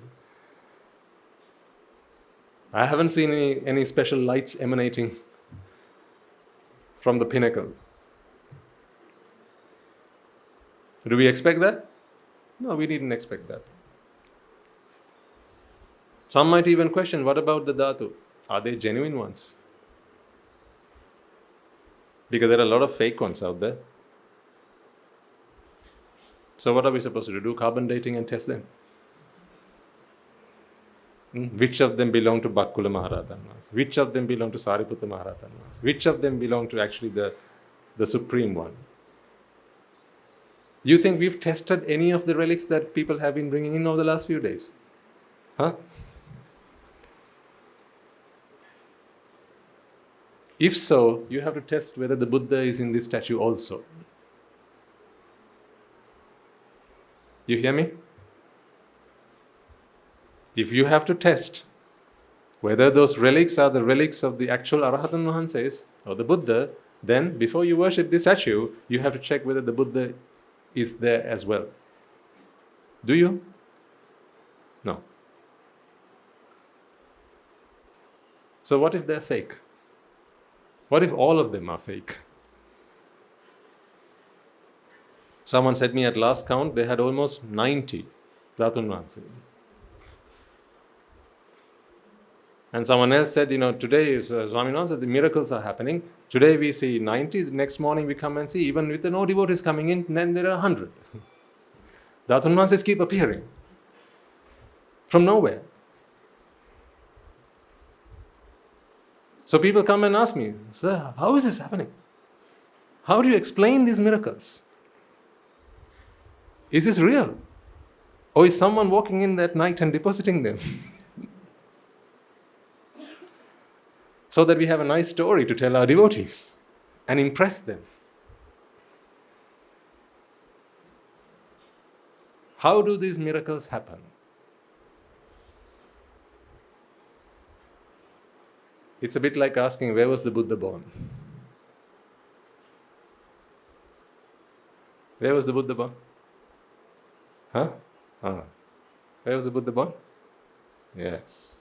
I haven't seen any special lights emanating from the pinnacle. Do we expect that? No, we didn't expect that. Some might even question, what about the dhatu? Are they genuine ones? Because there are a lot of fake ones out there. So what are we supposed to do? Carbon dating and test them? Which of them belong to Bhakkula Maharajanas? Which of them belong to Sariputta Maharajanas? Which of them belong to actually the Supreme One? You think we've tested any of the relics that people have been bringing in over the last few days? Huh? If so, you have to test whether the Buddha is in this statue also. You hear me? If you have to test whether those relics are the relics of the actual Arahatan Mahanses or the Buddha, then before you worship this statue, you have to check whether the Buddha is there as well. Do you? No. So what if they're fake? What if all of them are fake? Someone said me at last count, they had almost 90 Dhatunvansi. And someone else said, today, Swaminathan said, the miracles are happening. Today we see 90, the next morning we come and see, even with the no devotees coming in, then there are 100. Dhatunvansis keep appearing from nowhere. So people come and ask me, sir, how is this happening? How do you explain these miracles? Is this real? Or is someone walking in that night and depositing them? So that we have a nice story to tell our devotees and impress them. How do these miracles happen? It's a bit like asking, where was the Buddha born? Where was the Buddha born? Huh? Where was the Buddha born? Yes.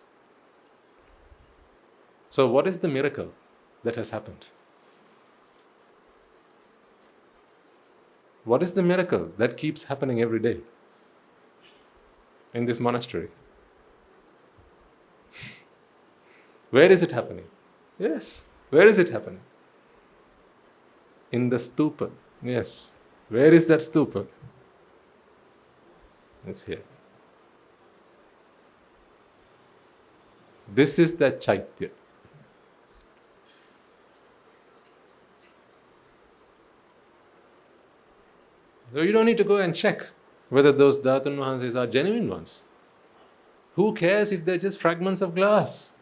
So what is the miracle that has happened? What is the miracle that keeps happening every day in this monastery? Where is it happening? Yes. Where is it happening? In the stupa. Yes. Where is that stupa? It's here. This is that chaitya. So you don't need to go and check whether those Dhatunvansis are genuine ones. Who cares if they're just fragments of glass?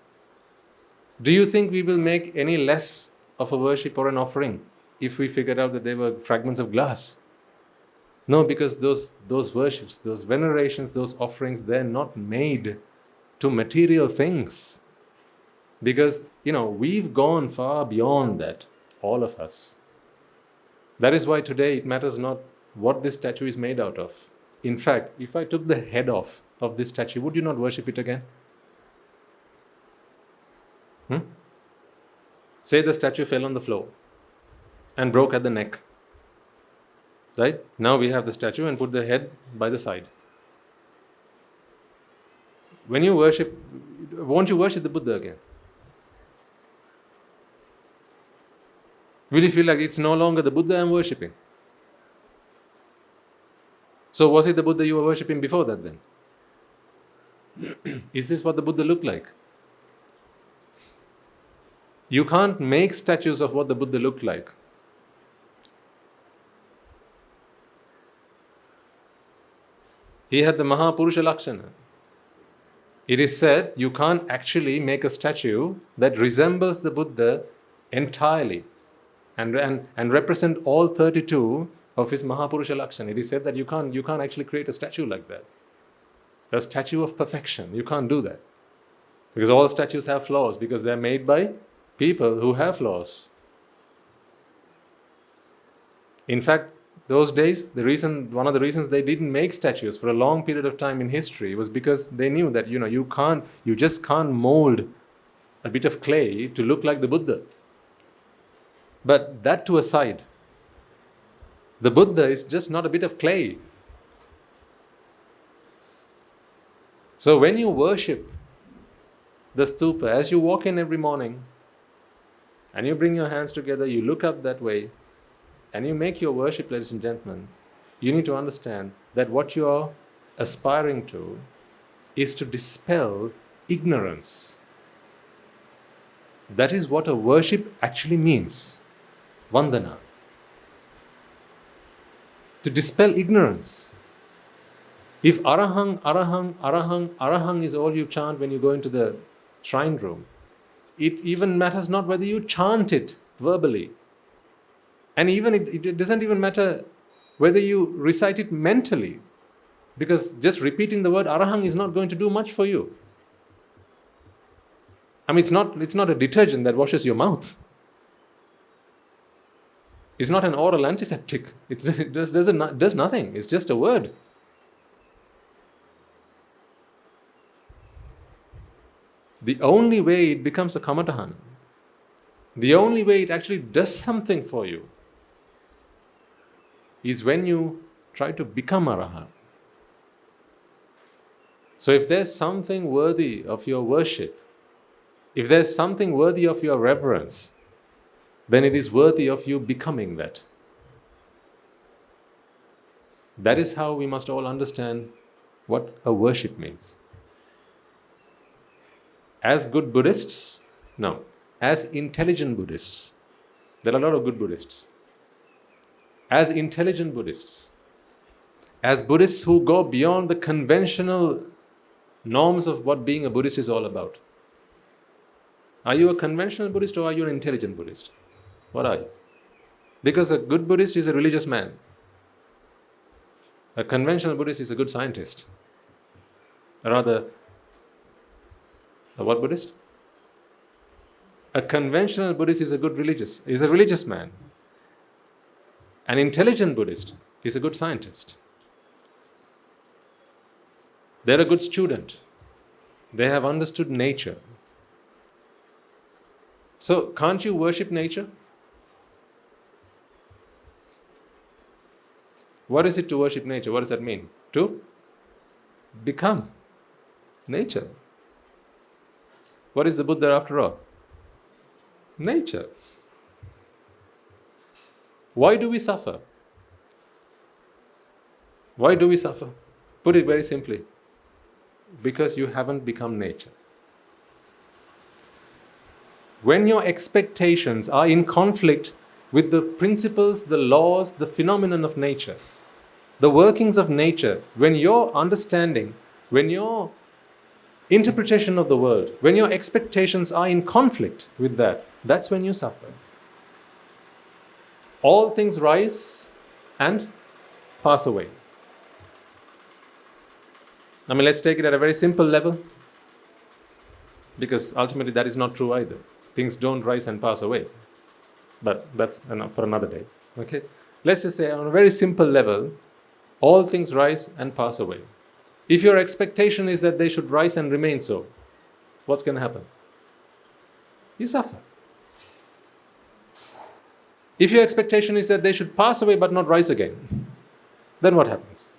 Do you think we will make any less of a worship or an offering if we figured out that they were fragments of glass? No, because those worships, those venerations, those offerings, they're not made to material things. Because, we've gone far beyond that, all of us. That is why today it matters not what this statue is made out of. In fact, if I took the head off of this statue, would you not worship it again? Say the statue fell on the floor and broke at the neck. Right? Now we have the statue and put the head by the side. When you worship, won't you worship the Buddha again? Will you feel like it's no longer the Buddha I'm worshipping? So was it the Buddha you were worshipping before that then? Is this what the Buddha looked like? You can't make statues of what the Buddha looked like. He had the Mahapurusha Lakshana. It is said you can't actually make a statue that resembles the Buddha entirely and represent all 32 of his Mahapurusha Lakshana. It is said that you can't actually create a statue like that. A statue of perfection. You can't do that. Because all statues have flaws, because they're made by people who have flaws. In fact, those days, one of the reasons they didn't make statues for a long period of time in history was because they knew that you just can't mold a bit of clay to look like the Buddha. But that to a side, the Buddha is just not a bit of clay. So when you worship the stupa, as you walk in every morning, and you bring your hands together, you look up that way, and you make your worship, ladies and gentlemen, you need to understand that what you are aspiring to is to dispel ignorance. That is what a worship actually means. Vandana. To dispel ignorance. If arahang, arahang, arahang, arahang is all you chant when you go into the shrine room, it even matters not whether you chant it verbally. And even it doesn't even matter whether you recite it mentally. Because just repeating the word arahang is not going to do much for you. I mean, it's not a detergent that washes your mouth. It's not an oral antiseptic. It does nothing. It's just a word. The only way it becomes a kamatahan, the only way it actually does something for you, is when you try to become Arahant. So if there's something worthy of your worship, if there's something worthy of your reverence, then it is worthy of you becoming that. That is how we must all understand what a worship means. As good Buddhists, no, as intelligent Buddhists, there are a lot of good Buddhists. As intelligent Buddhists, as Buddhists who go beyond the conventional norms of what being a Buddhist is all about. Are you a conventional Buddhist or are you an intelligent Buddhist? What are you? Because a good Buddhist is a religious man. A conventional Buddhist is a good scientist. Or rather, a what Buddhist? A conventional Buddhist is a religious man. An intelligent Buddhist is a good scientist. They're a good student. They have understood nature. So, can't you worship nature? What is it to worship nature? What does that mean? To become nature. What is the Buddha after all? Nature. Why do we suffer? Why do we suffer? Put it very simply. Because you haven't become nature. When your expectations are in conflict with the principles, the laws, the phenomenon of nature, the workings of nature, when your understanding, when your interpretation of the world, when your expectations are in conflict with that, that's when you suffer. All things rise and pass away. I mean, let's take it at a very simple level, because ultimately that is not true either. Things don't rise and pass away. But that's enough for another day. Okay? Let's just say on a very simple level, all things rise and pass away. If your expectation is that they should rise and remain so, what's going to happen? You suffer. If your expectation is that they should pass away but not rise again, then what happens?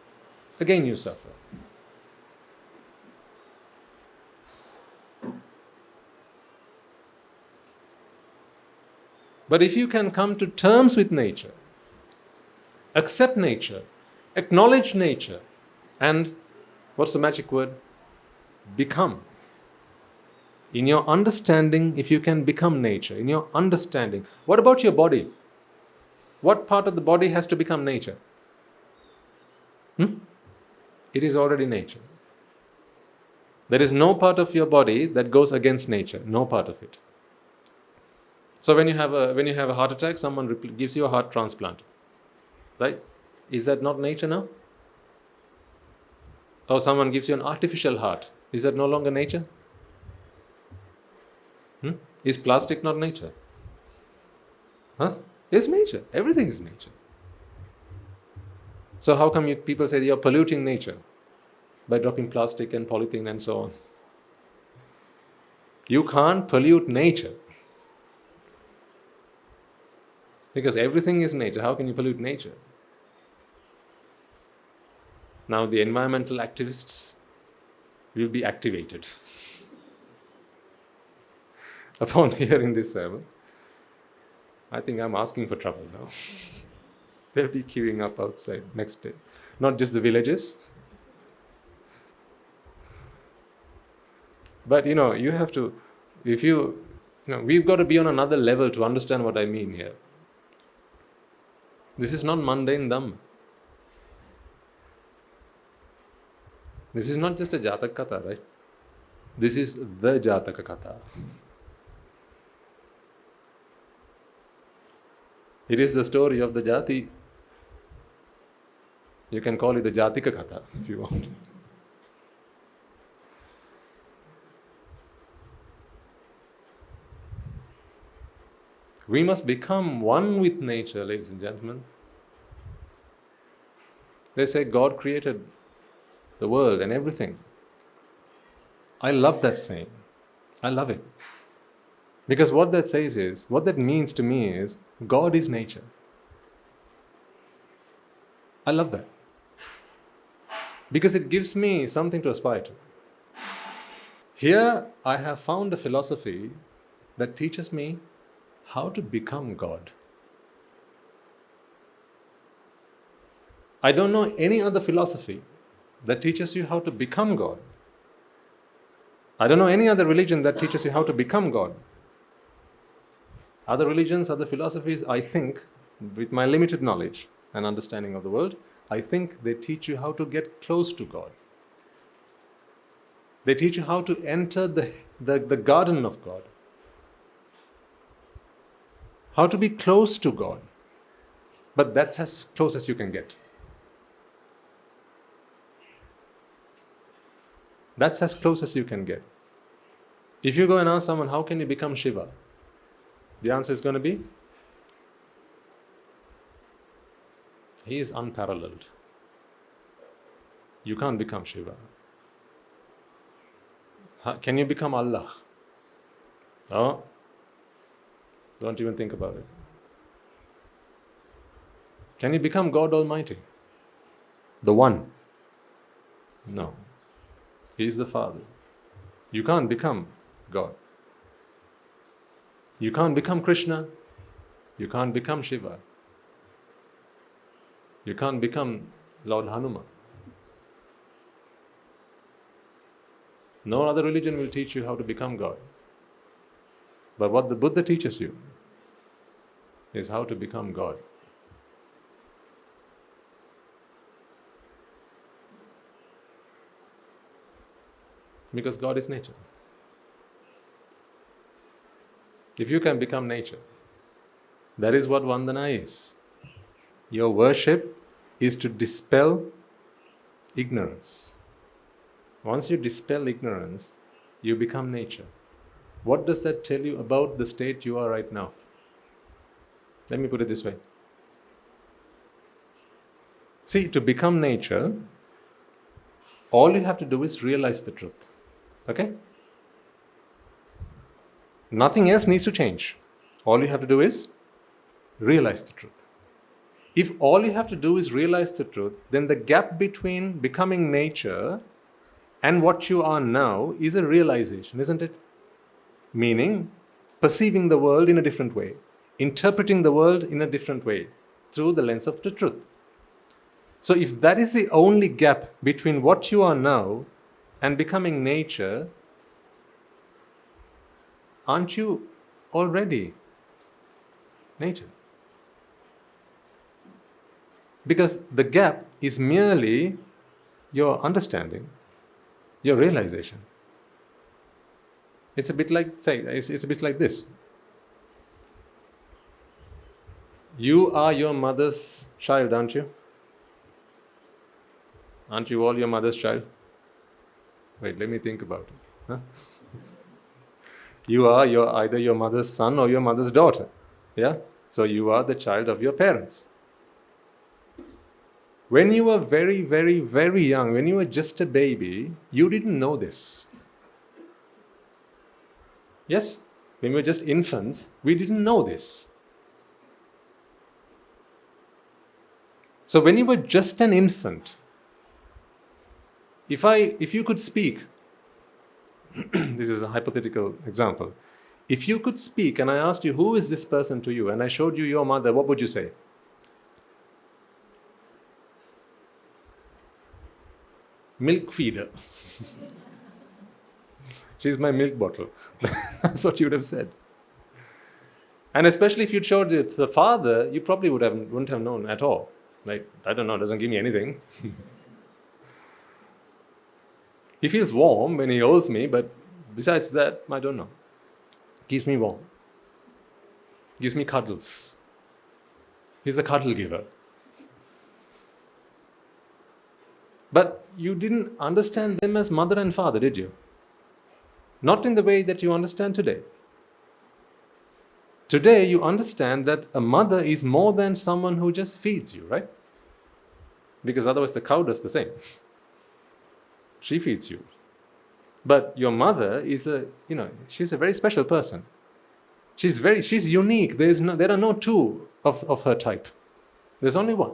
Again you suffer. But if you can come to terms with nature, accept nature, acknowledge nature, and what's the magic word? Become. In your understanding, if you can become nature, in your understanding, what about your body? What part of the body has to become nature? It is already nature. There is no part of your body that goes against nature, no part of it. So when you have a heart attack, someone gives you a heart transplant, right? Is that not nature now? Or someone gives you an artificial heart, is that no longer nature? Is plastic not nature? It's nature. Everything is nature. So how come people say you're polluting nature by dropping plastic and polythene and so on? You can't pollute nature. Because everything is nature. How can you pollute nature? Now the environmental activists will be activated upon hearing this sermon. I think I'm asking for trouble now. They'll be queuing up outside next day. Not just the villagers. But you have to, we've got to be on another level to understand what I mean here. This is not mundane Dhamma. This is not just a Jataka Katha, right? This is the Jataka Katha. It is the story of the Jati. You can call it the Jatika Katha if you want. We must become one with nature, ladies and gentlemen. They say God created the world and everything. I love that saying. I love it. Because what that means to me is, God is nature. I love that. Because it gives me something to aspire to. Here, I have found a philosophy that teaches me how to become God. I don't know any other philosophy that teaches you how to become God. I don't know any other religion that teaches you how to become God. Other religions, other philosophies, I think, with my limited knowledge and understanding of the world, I think they teach you how to get close to God. They teach you how to enter the garden of God. How to be close to God. But that's as close as you can get. That's as close as you can get. If you go and ask someone, how can you become Shiva? The answer is going to be, he is unparalleled. You can't become Shiva. Can you become Allah? Oh, don't even think about it. Can you become God Almighty? The One? No. He is the Father. You can't become God. You can't become Krishna. You can't become Shiva. You can't become Lord Hanuman. No other religion will teach you how to become God. But what the Buddha teaches you is how to become God. Because God is nature. If you can become nature, that is what Vandana is. Your worship is to dispel ignorance. Once you dispel ignorance, you become nature. What does that tell you about the state you are right now? Let me put it this way. See, to become nature, all you have to do is realize the truth. Okay? Nothing else needs to change. All you have to do is realize the truth. If all you have to do is realize the truth, then the gap between becoming nature and what you are now is a realization, isn't it? Meaning, perceiving the world in a different way, interpreting the world in a different way, through the lens of the truth. So if that is the only gap between what you are now and becoming nature, aren't you already nature? Because the gap is merely your understanding, your realization. It's a bit like, it's a bit like this. You are your mother's child, aren't you? Aren't you all your mother's child? Wait, let me think about it. Huh? You are either your mother's son or your mother's daughter. Yeah? So you are the child of your parents. When you were very, very, very young, when you were just a baby, you didn't know this. Yes? When we were just infants, we didn't know this. So when you were just an infant, if you could speak, this is a hypothetical example. If you could speak and I asked you, who is this person to you? And I showed you your mother, what would you say? Milk feeder. She's my milk bottle. That's what you would have said. And especially if you'd showed it to the father, you probably wouldn't have known at all. Like, I don't know, doesn't give me anything. He feels warm when he holds me, but besides that, I don't know. Keeps me warm. Gives me cuddles. He's a cuddle giver. But you didn't understand them as mother and father, did you? Not in the way that you understand today. Today, you understand that a mother is more than someone who just feeds you, right? Because otherwise the cow does the same. She feeds you. But your mother is she's a very special person. She's unique. There are no two of her type. There's only one.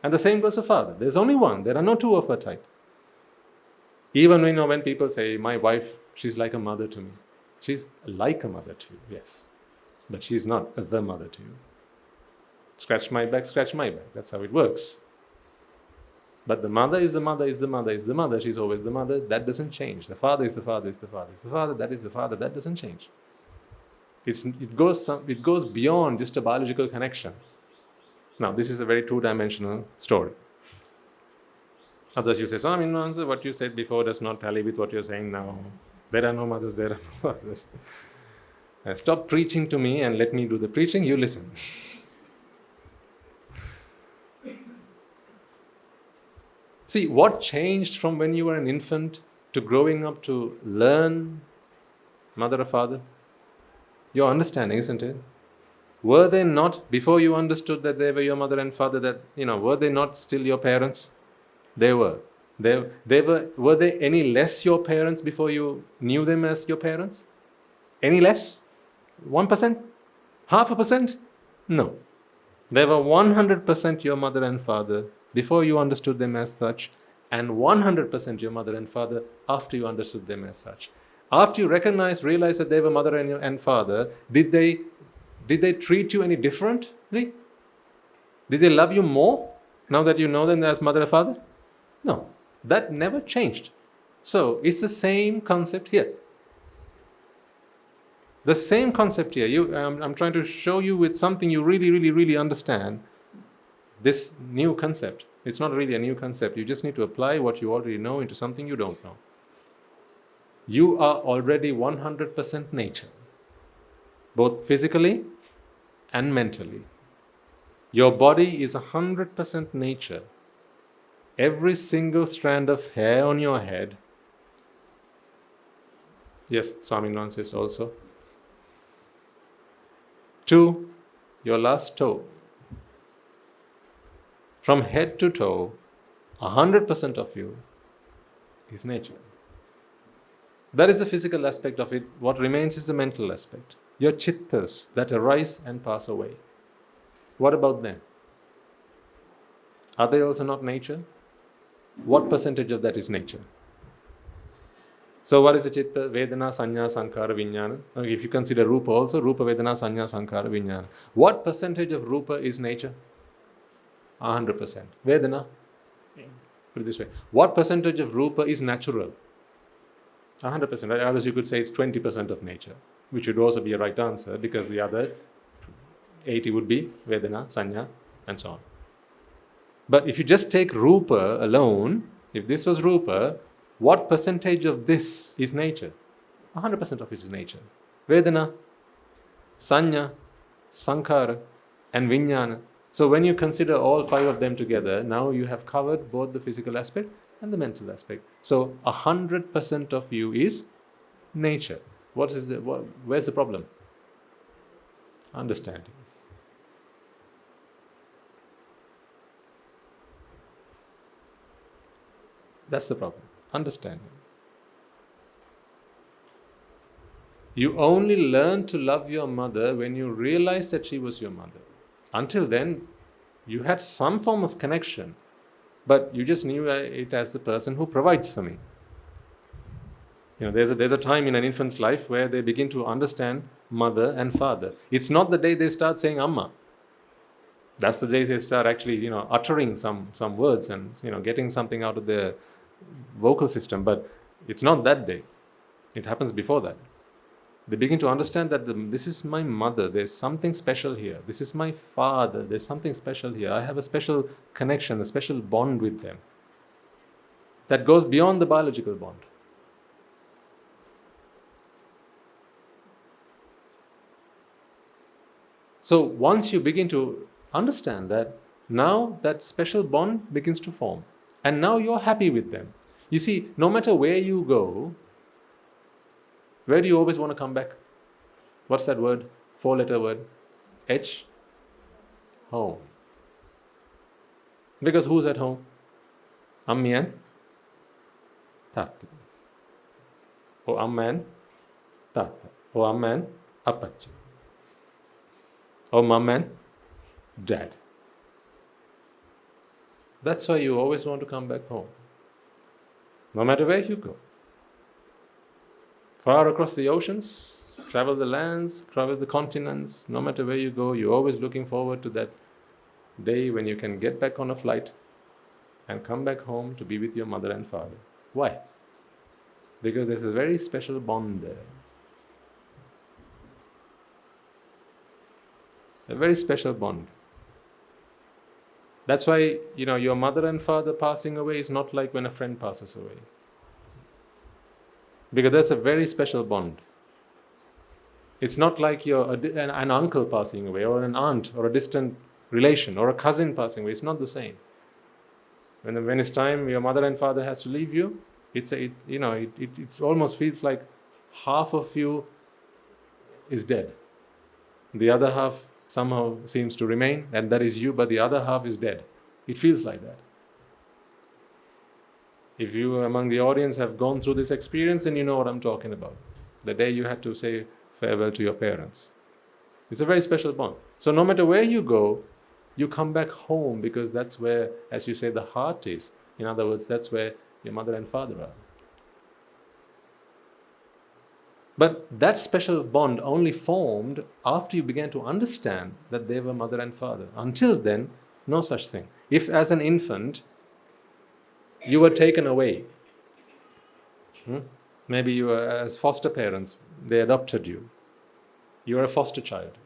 And the same goes for father. There's only one. There are no two of her type. Even when people say, my wife, she's like a mother to me. She's like a mother to you, yes. But she's not the mother to you. Scratch my back, scratch my back. That's how it works. But the mother is the mother, is the mother, is the mother. She's always the mother. That doesn't change. The father is the father, is the father, is the father. That is the father. That doesn't change. It goes beyond just a biological connection. Now, this is a very two-dimensional story. Others you say, so what you said before does not tally with what you're saying now. There are no mothers, there are no fathers. Stop preaching to me and let me do the preaching, you listen. See, what changed from when you were an infant to growing up to learn mother or father? Your understanding, isn't it? Were they not, before you understood that they were your mother and father, were they not still your parents? They were. Were they any less your parents before you knew them as your parents? Any less? 1%? 0.5%? No. They were 100% your mother and father before you understood them as such, and 100% your mother and father after you understood them as such. After you realized that they were mother and father, did they treat you any differently? Did they love you more now that you know them as mother and father? No, that never changed. So it's the same concept here. The same concept here. I'm trying to show you with something you really, really, really understand. This new concept. It's not really a new concept. You just need to apply what you already know into something you don't know. You are already 100% nature, both physically and mentally. Your body is 100% nature. Every single strand of hair on your head. Yes, Swaminathan says also. To your last toe. From head to toe, 100% of you is nature. That is the physical aspect of it. What remains is the mental aspect. Your chittas that arise and pass away. What about them? Are they also not nature? What percentage of that is nature? So what is the chitta? Vedana, Sanya, Sankhara, Vijnana. If you consider Rupa also, Rupa, Vedana, Sanya, Sankhara, Vijnana. What percentage of Rupa is nature? 100%. Vedana? Put it this way. What percentage of Rupa is natural? 100%. Others you could say it's 20% of nature, which would also be a right answer because the other 80 would be Vedana, Sanya, and so on. But if you just take Rupa alone, if this was Rupa, what percentage of this is nature? 100% of it is nature. Vedana, Sanya, Sankhara, and Vijnana. So when you consider all 5 of them together, now you have covered both the physical aspect and the mental aspect. So 100% of you is nature. Where's the problem? Understanding. That's the problem. Understanding. You only learn to love your mother when you realize that she was your mother. Until then, you had some form of connection, but you just knew it as the person who provides for me. There's a time in an infant's life where they begin to understand mother and father. It's not the day they start saying Amma. That's the day they start actually, uttering some words and, getting something out of their vocal system. But it's not that day. It happens before that. They begin to understand that this is my mother. There's something special here. This is my father. There's something special here. I have a special connection, a special bond with them. That goes beyond the biological bond. So once you begin to understand that, now that special bond begins to form. And now you're happy with them. You see, no matter where you go, where do you always want to come back? What's that word? 4-letter word. H. Home. Because who's at home? Ammi and Tata. Or Amma and Tata. Or Amma and Appachi. Or Mum and Dad. That's why you always want to come back home. No matter where you go. Far across the oceans, travel the lands, travel the continents, no matter where you go, you're always looking forward to that day when you can get back on a flight and come back home to be with your mother and father. Why? Because there's a very special bond there. A very special bond. That's why, your mother and father passing away is not like when a friend passes away. Because that's a very special bond. It's not like an uncle passing away, or an aunt, or a distant relation, or a cousin passing away. It's not the same. When it's time your mother and father has to leave you, it almost feels like half of you is dead. The other half somehow seems to remain, and that is you, but the other half is dead. It feels like that. If you among the audience have gone through this experience, then you know what I'm talking about. The day you had to say farewell to your parents. It's a very special bond. So no matter where you go, you come back home, because that's where, as you say, the heart is. In other words, that's where your mother and father are. But that special bond only formed after you began to understand that they were mother and father. Until then, no such thing. If as an infant, you were taken away, maybe you were as foster parents, they adopted you. You were a foster child.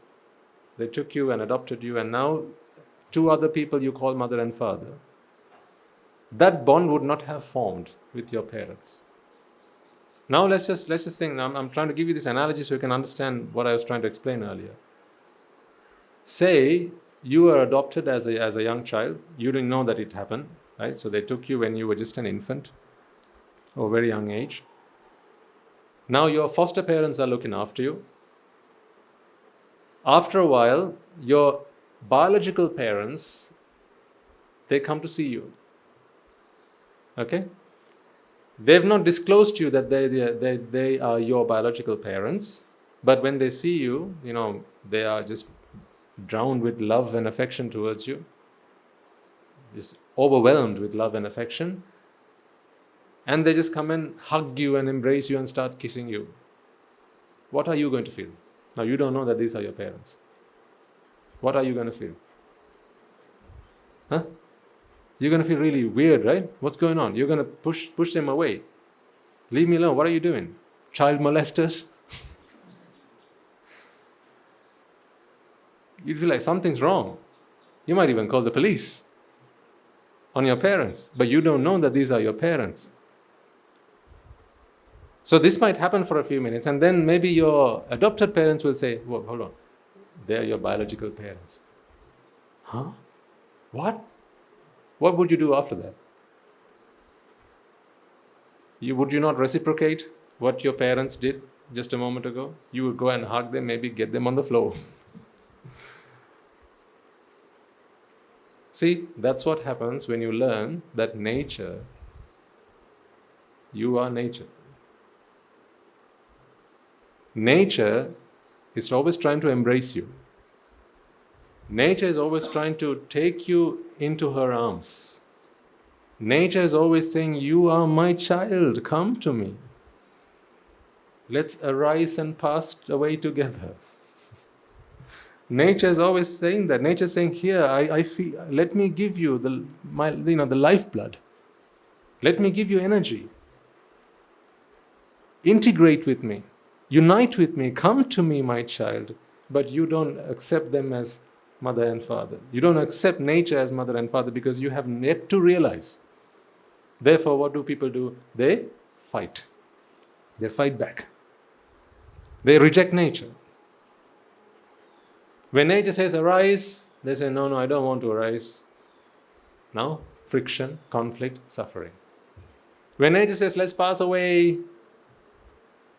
They took you and adopted you, and now two other people you call mother and father. That bond would not have formed with your parents. Now let's just think. I'm trying to give you this analogy so you can understand what I was trying to explain earlier. Say you were adopted as a young child. You didn't know that it happened, right? So they took you when you were just an infant, or very young age. Now your foster parents are looking after you. After a while, your biological parents, they come to see you. Okay? They've not disclosed to you that they are your biological parents, but when they see you, they are just drowned with love and affection towards you, just overwhelmed with love and affection, and they just come and hug you and embrace you and start kissing you. What are you going to feel? Now you don't know that these are your parents. What are you going to feel? Huh? You're going to feel really weird, right? What's going on? You're going to push them away. Leave me alone. What are you doing? Child molesters? You feel like something's wrong. You might even call the police on your parents, but you don't know that these are your parents. So this might happen for a few minutes, and then maybe your adopted parents will say, whoa, hold on, they're your biological parents. Huh? What? What would you do after that? Would you not reciprocate what your parents did just a moment ago? You would go and hug them, maybe get them on the floor. See, that's what happens when you learn that nature, you are nature. Nature is always trying to embrace you. Nature is always trying to take you into her arms. Nature is always saying, you are my child, come to me. Let's arise and pass away together. Nature is always saying that. Nature is saying, here, I feel, let me give you the lifeblood. Let me give you energy. Integrate with me. Unite with me. Come to me, my child. But you don't accept them as mother and father. You don't accept nature as mother and father because you have yet to realize. Therefore, what do people do? They fight. They fight back. They reject nature. When nature says arise, they say, no, I don't want to arise. Now, friction, conflict, suffering. When nature says, let's pass away,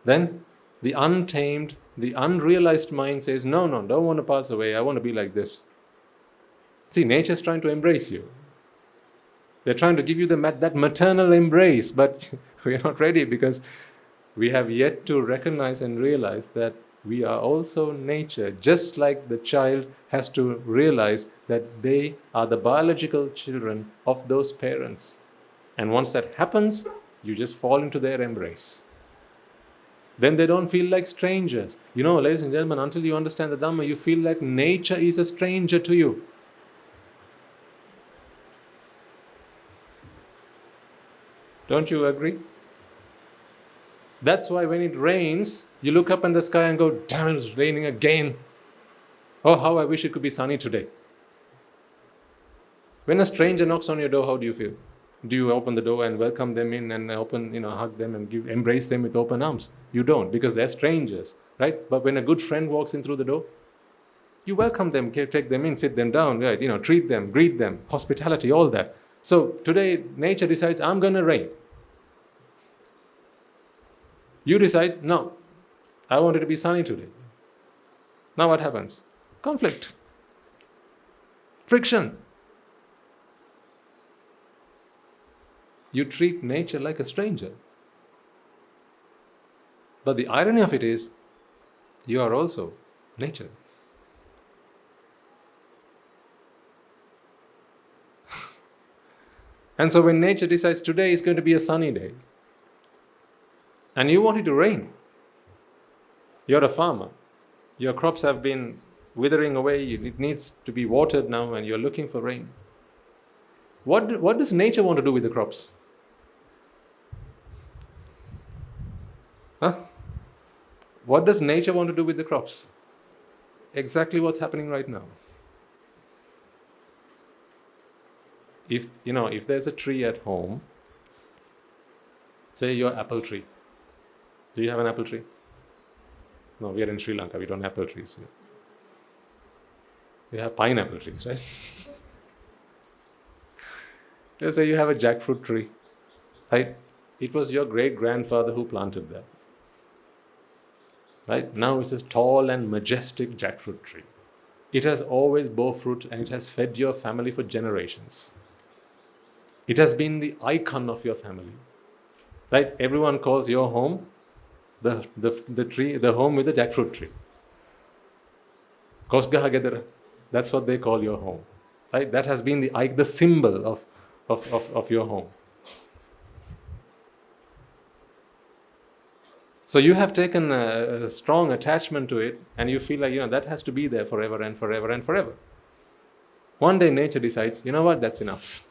then the untamed, the unrealized mind says, no, don't want to pass away. I want to be like this. See, nature is trying to embrace you. They're trying to give you that maternal embrace, but we are not ready because we have yet to recognize and realize that We are also nature, just like the child has to realize that they are the biological children of those parents. And once that happens, you just fall into their embrace. Then they don't feel like strangers. Ladies and gentlemen, until you understand the Dhamma, you feel like nature is a stranger to you. Don't you agree? That's why when it rains, you look up in the sky and go, damn, it's raining again. Oh, how I wish it could be sunny today. When a stranger knocks on your door, how do you feel? Do you open the door and welcome them in and hug them and embrace them with open arms? You don't, because they're strangers, right? But when a good friend walks in through the door, you welcome them, take them in, sit them down, right? Treat them, greet them, hospitality, all that. So today, nature decides, I'm going to rain. You decide, no, I want it to be sunny today. Now what happens? Conflict. Friction. You treat nature like a stranger. But the irony of it is, you are also nature. And so when nature decides today is going to be a sunny day, and you want it to rain, you're a farmer. Your crops have been withering away, it needs to be watered now, and you're looking for rain. What does nature want to do with the crops? Huh? What does nature want to do with the crops? Exactly what's happening right now. If there's a tree at home, say your apple tree. Do you have an apple tree? No, we are in Sri Lanka, we don't have apple trees. We have pineapple trees, right? Let's say you have a jackfruit tree, right? It was your great-grandfather who planted that. Right? Now it's a tall and majestic jackfruit tree. It has always bore fruit and it has fed your family for generations. It has been the icon of your family. Right? Everyone calls your home the tree, the home with the jackfruit tree. Kosgaha gedara. That's what they call your home. Right? That has been the symbol of your home. So you have taken a strong attachment to it, and you feel like, that has to be there forever and forever and forever. One day nature decides, you know what, that's enough.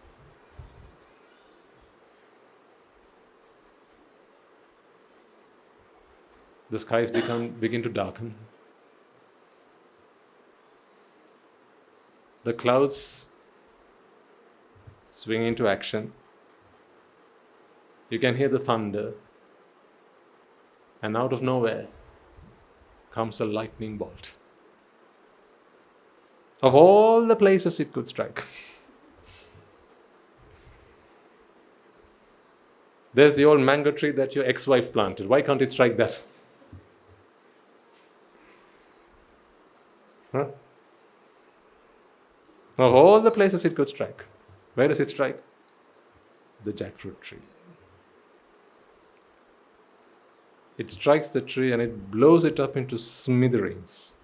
The skies begin to darken. The clouds swing into action. You can hear the thunder. And out of nowhere comes a lightning bolt. Of all the places it could strike. There's the old mango tree that your ex-wife planted. Why can't it strike that? Huh? Of all the places it could strike, where does it strike? The jackfruit tree. It strikes the tree and it blows it up into smithereens.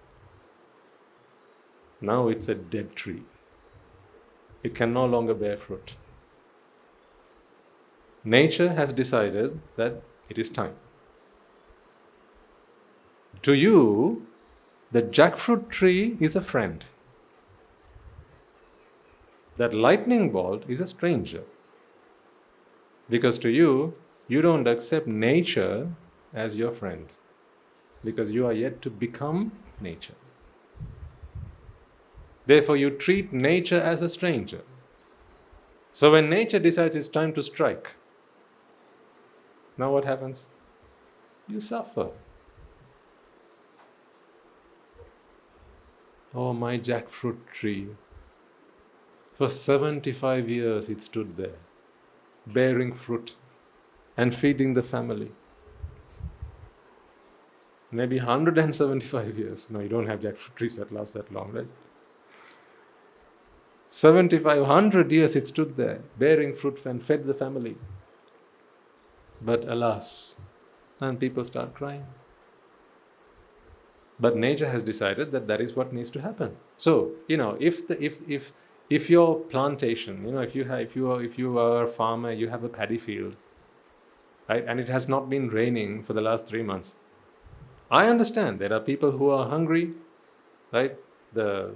Now it's a dead tree. It can no longer bear fruit. Nature has decided that it is time. To you, the jackfruit tree is a friend. That lightning bolt is a stranger. Because to you, you don't accept nature as your friend, because you are yet to become nature. Therefore, you treat nature as a stranger. So when nature decides it's time to strike, now what happens? You suffer. Oh, my jackfruit tree. For 75 years it stood there, bearing fruit and feeding the family. Maybe 175 years. No, you don't have jackfruit trees that last that long, right? 7,500 years it stood there, bearing fruit and fed the family. But alas, and people start crying. But nature has decided that that is what needs to happen. So, if your plantation, if you are a farmer, you have a paddy field, right, and it has not been raining for the last 3 months. I understand there are people who are hungry, right? The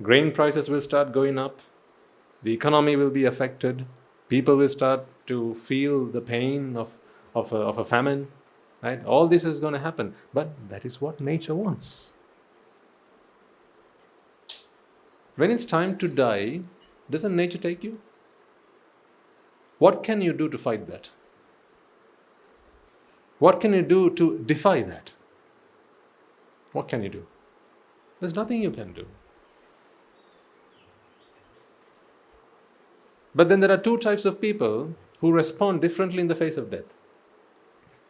grain prices will start going up, the economy will be affected, people will start to feel the pain of a famine, right? All this is going to happen, but that is what nature wants. When it's time to die, doesn't nature take you? What can you do to fight that? What can you do to defy that? What can you do? There's nothing you can do. But then there are two types of people who respond differently in the face of death.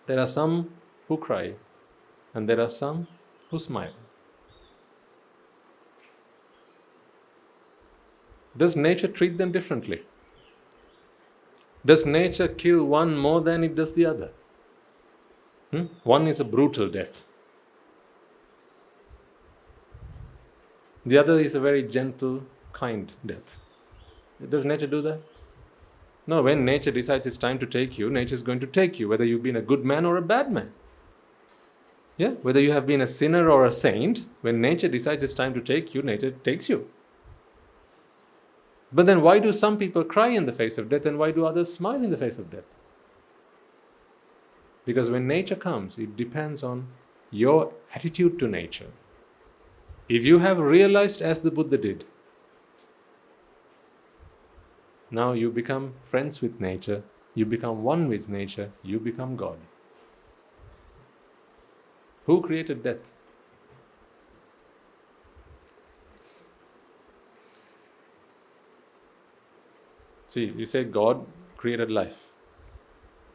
There are some who cry, and there are some who smile. Does nature treat them differently? Does nature kill one more than it does the other? One is a brutal death. The other is a very gentle, kind death. Does nature do that? No, when nature decides it's time to take you, nature is going to take you, whether you've been a good man or a bad man. Yeah, whether you have been a sinner or a saint, when nature decides it's time to take you, nature takes you. But then why do some people cry in the face of death and why do others smile in the face of death? Because when nature comes, it depends on your attitude to nature. If you have realized as the Buddha did, now you become friends with nature, you become one with nature, you become God. Who created death? See, you say God created life.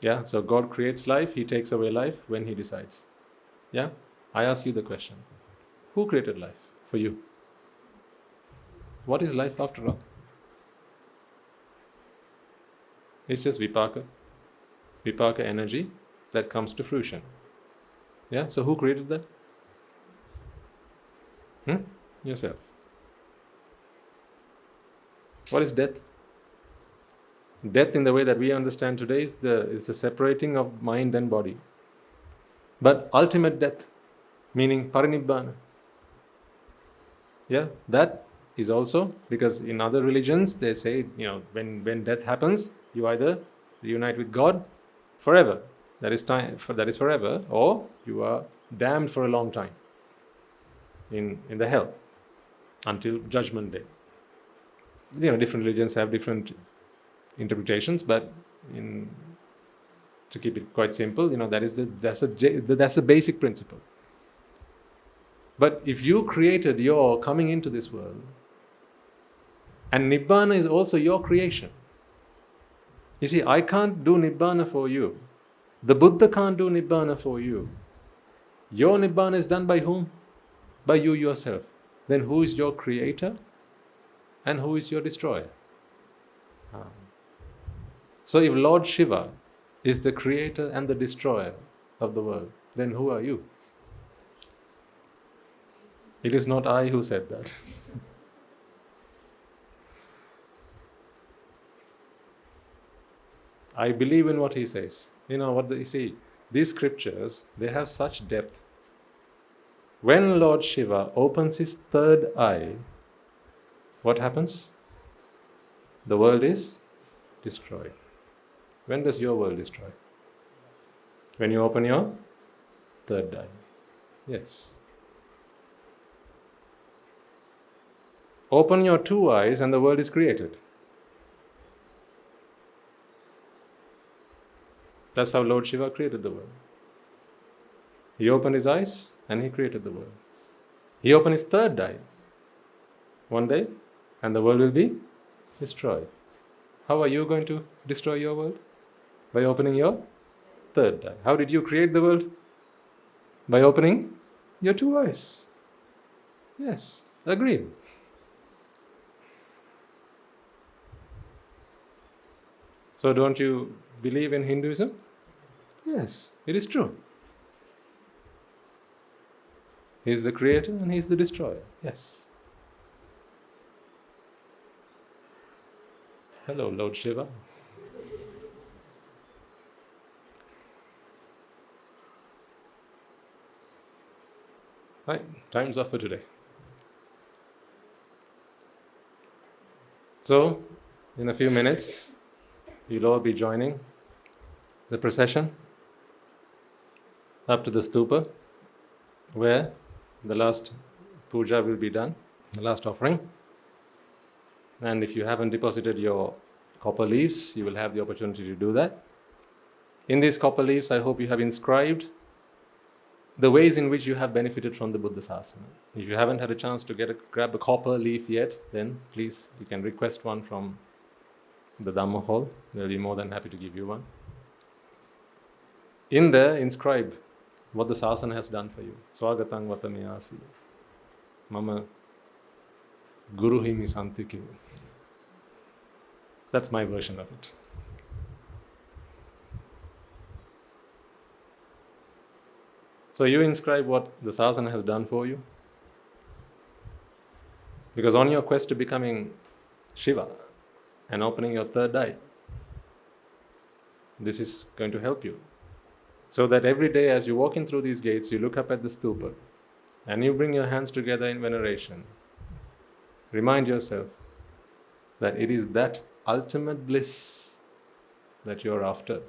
Yeah, so God creates life, He takes away life when He decides. Yeah, I ask you the question. Who created life for you? What is life after all? It's just vipaka energy that comes to fruition. Yeah, so who created that? Yourself. What is death? Death in the way that we understand today is the separating of mind and body. But ultimate death, meaning parinibbana. Yeah, that is also, because in other religions they say, when death happens, you either reunite with God forever, that is forever, or you are damned for a long time in the hell until Judgment Day. Different religions have different interpretations, but to keep it quite simple, that's the basic principle. But if you created your coming into this world, and Nibbana is also your creation. You see, I can't do Nibbana for you. The Buddha can't do Nibbana for you. Your Nibbana is done by whom? By you yourself. Then who is your creator? And who is your destroyer? So if Lord Shiva is the creator and the destroyer of the world, then who are you? It is not I who said that. I believe in what he says. These scriptures, they have such depth. When Lord Shiva opens his third eye, what happens? The world is destroyed. When does your world destroy? When you open your third eye. Yes. Open your two eyes and the world is created. That's how Lord Shiva created the world. He opened his eyes and he created the world. He opened his third eye one day and the world will be destroyed. How are you going to destroy your world? By opening your third eye. How did you create the world? By opening your two eyes. Yes, agreed. So don't you believe in Hinduism? Yes, it is true. He's the creator and he's the destroyer. Yes. Hello, Lord Shiva. Right, time's up for today. So, in a few minutes, you'll all be joining the procession up to the stupa, where the last puja will be done, the last offering. And if you haven't deposited your copper leaves, you will have the opportunity to do that. In these copper leaves, I hope you have inscribed the ways in which you have benefited from the Buddha Sasana. If you haven't had a chance to grab a copper leaf yet, then please, you can request one from the Dhamma hall. They'll be more than happy to give you one. In there, inscribe what the Sasana has done for you. Swagatang vatamiyasi. Mama Guru Himi Santiki. That's my version of it. So you inscribe what the Sasana has done for you. Because on your quest to becoming Shiva and opening your third eye, this is going to help you. So that every day as you walk in through these gates, you look up at the stupa and you bring your hands together in veneration. Remind yourself that it is that ultimate bliss that you're after.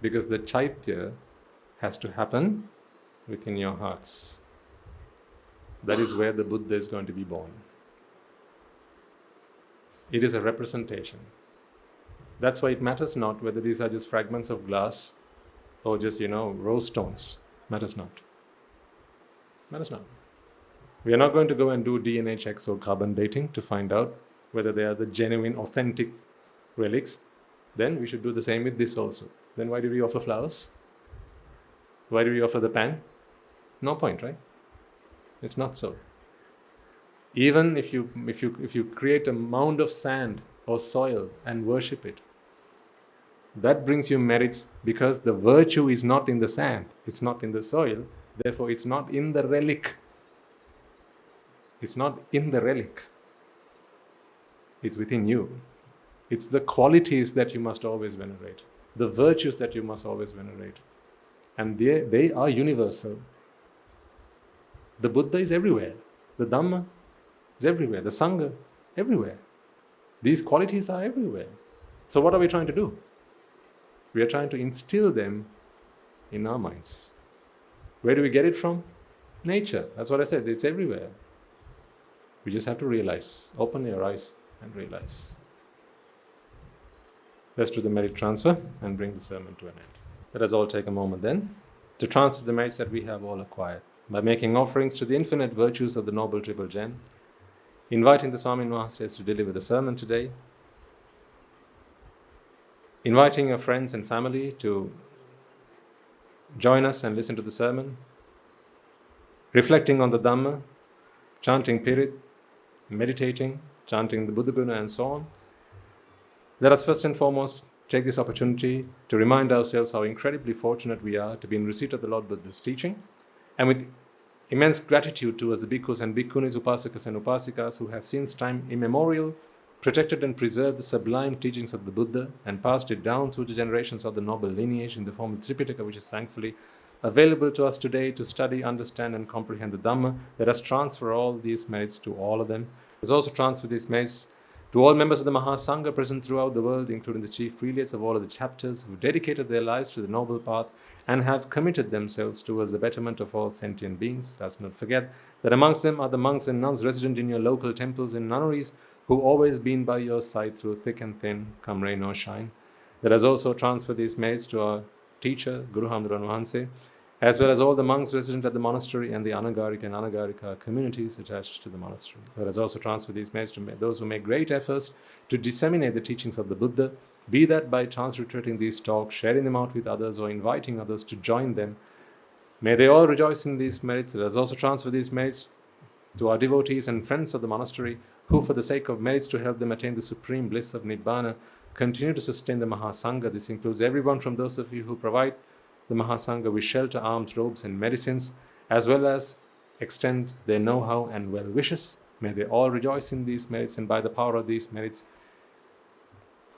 Because the chaitya has to happen within your hearts. That is where the Buddha is going to be born. It is a representation. That's why it matters not whether these are just fragments of glass or just, rose stones. Matters not. Matters not. We are not going to go and do DNA checks or carbon dating to find out whether they are the genuine, authentic relics. Then we should do the same with this also. Then why do we offer flowers? Why do we offer the pan? No point, right? It's not so. Even if you create a mound of sand or soil and worship it, that brings you merits because the virtue is not in the sand, it's not in the soil, therefore it's not in the relic. It's not in the relic. It's within you. It's the qualities that you must always venerate, the virtues that you must always venerate. And they are universal. The Buddha is everywhere. The Dhamma is everywhere. The Sangha, everywhere. These qualities are everywhere. So what are we trying to do? We are trying to instill them in our minds. Where do we get it from? Nature. That's what I said. It's everywhere. We just have to realize. Open your eyes and realize. Let's do the merit transfer and bring the sermon to an end. Let us all take a moment then to transfer the merits that we have all acquired by making offerings to the infinite virtues of the Noble Triple Gem, inviting the Swami Masters to deliver the sermon today, inviting your friends and family to join us and listen to the sermon, reflecting on the Dhamma, chanting Pirit, meditating, chanting the Buddha Guna and so on. Let us first and foremost take this opportunity to remind ourselves how incredibly fortunate we are to be in receipt of the Lord Buddha's teaching, and with immense gratitude towards the bhikkhus and bhikkhunis, upasakas and upasikas who have since time immemorial protected and preserved the sublime teachings of the Buddha and passed it down through the generations of the noble lineage in the form of the Tripitaka, which is thankfully available to us today to study, understand and comprehend the Dhamma. Let us transfer all these merits to all of them. Let us also transfer these merits to all members of the Mahasangha present throughout the world, including the chief prelates of all of the chapters who dedicated their lives to the noble path and have committed themselves towards the betterment of all sentient beings. Let us not forget that amongst them are the monks and nuns resident in your local temples and nunneries who always been by your side through thick and thin, come rain or shine. Let us also transfer these merits to our teacher, Guru Hamduran Wahanse, as well as all the monks resident at the monastery and the Anagarika and Anagarika communities attached to the monastery. Let us also transfer these merits to those who make great efforts to disseminate the teachings of the Buddha, be that by transliterating these talks, sharing them out with others, or inviting others to join them. May they all rejoice in these merits. Let us also transfer these merits to our devotees and friends of the monastery, who, for the sake of merits to help them attain the supreme bliss of Nibbana, continue to sustain the Mahasangha. This includes everyone from those of you who provide the Mahasangha with shelter, arms, robes and medicines, as well as extend their know-how and well wishes. May they all rejoice in these merits, and by the power of these merits,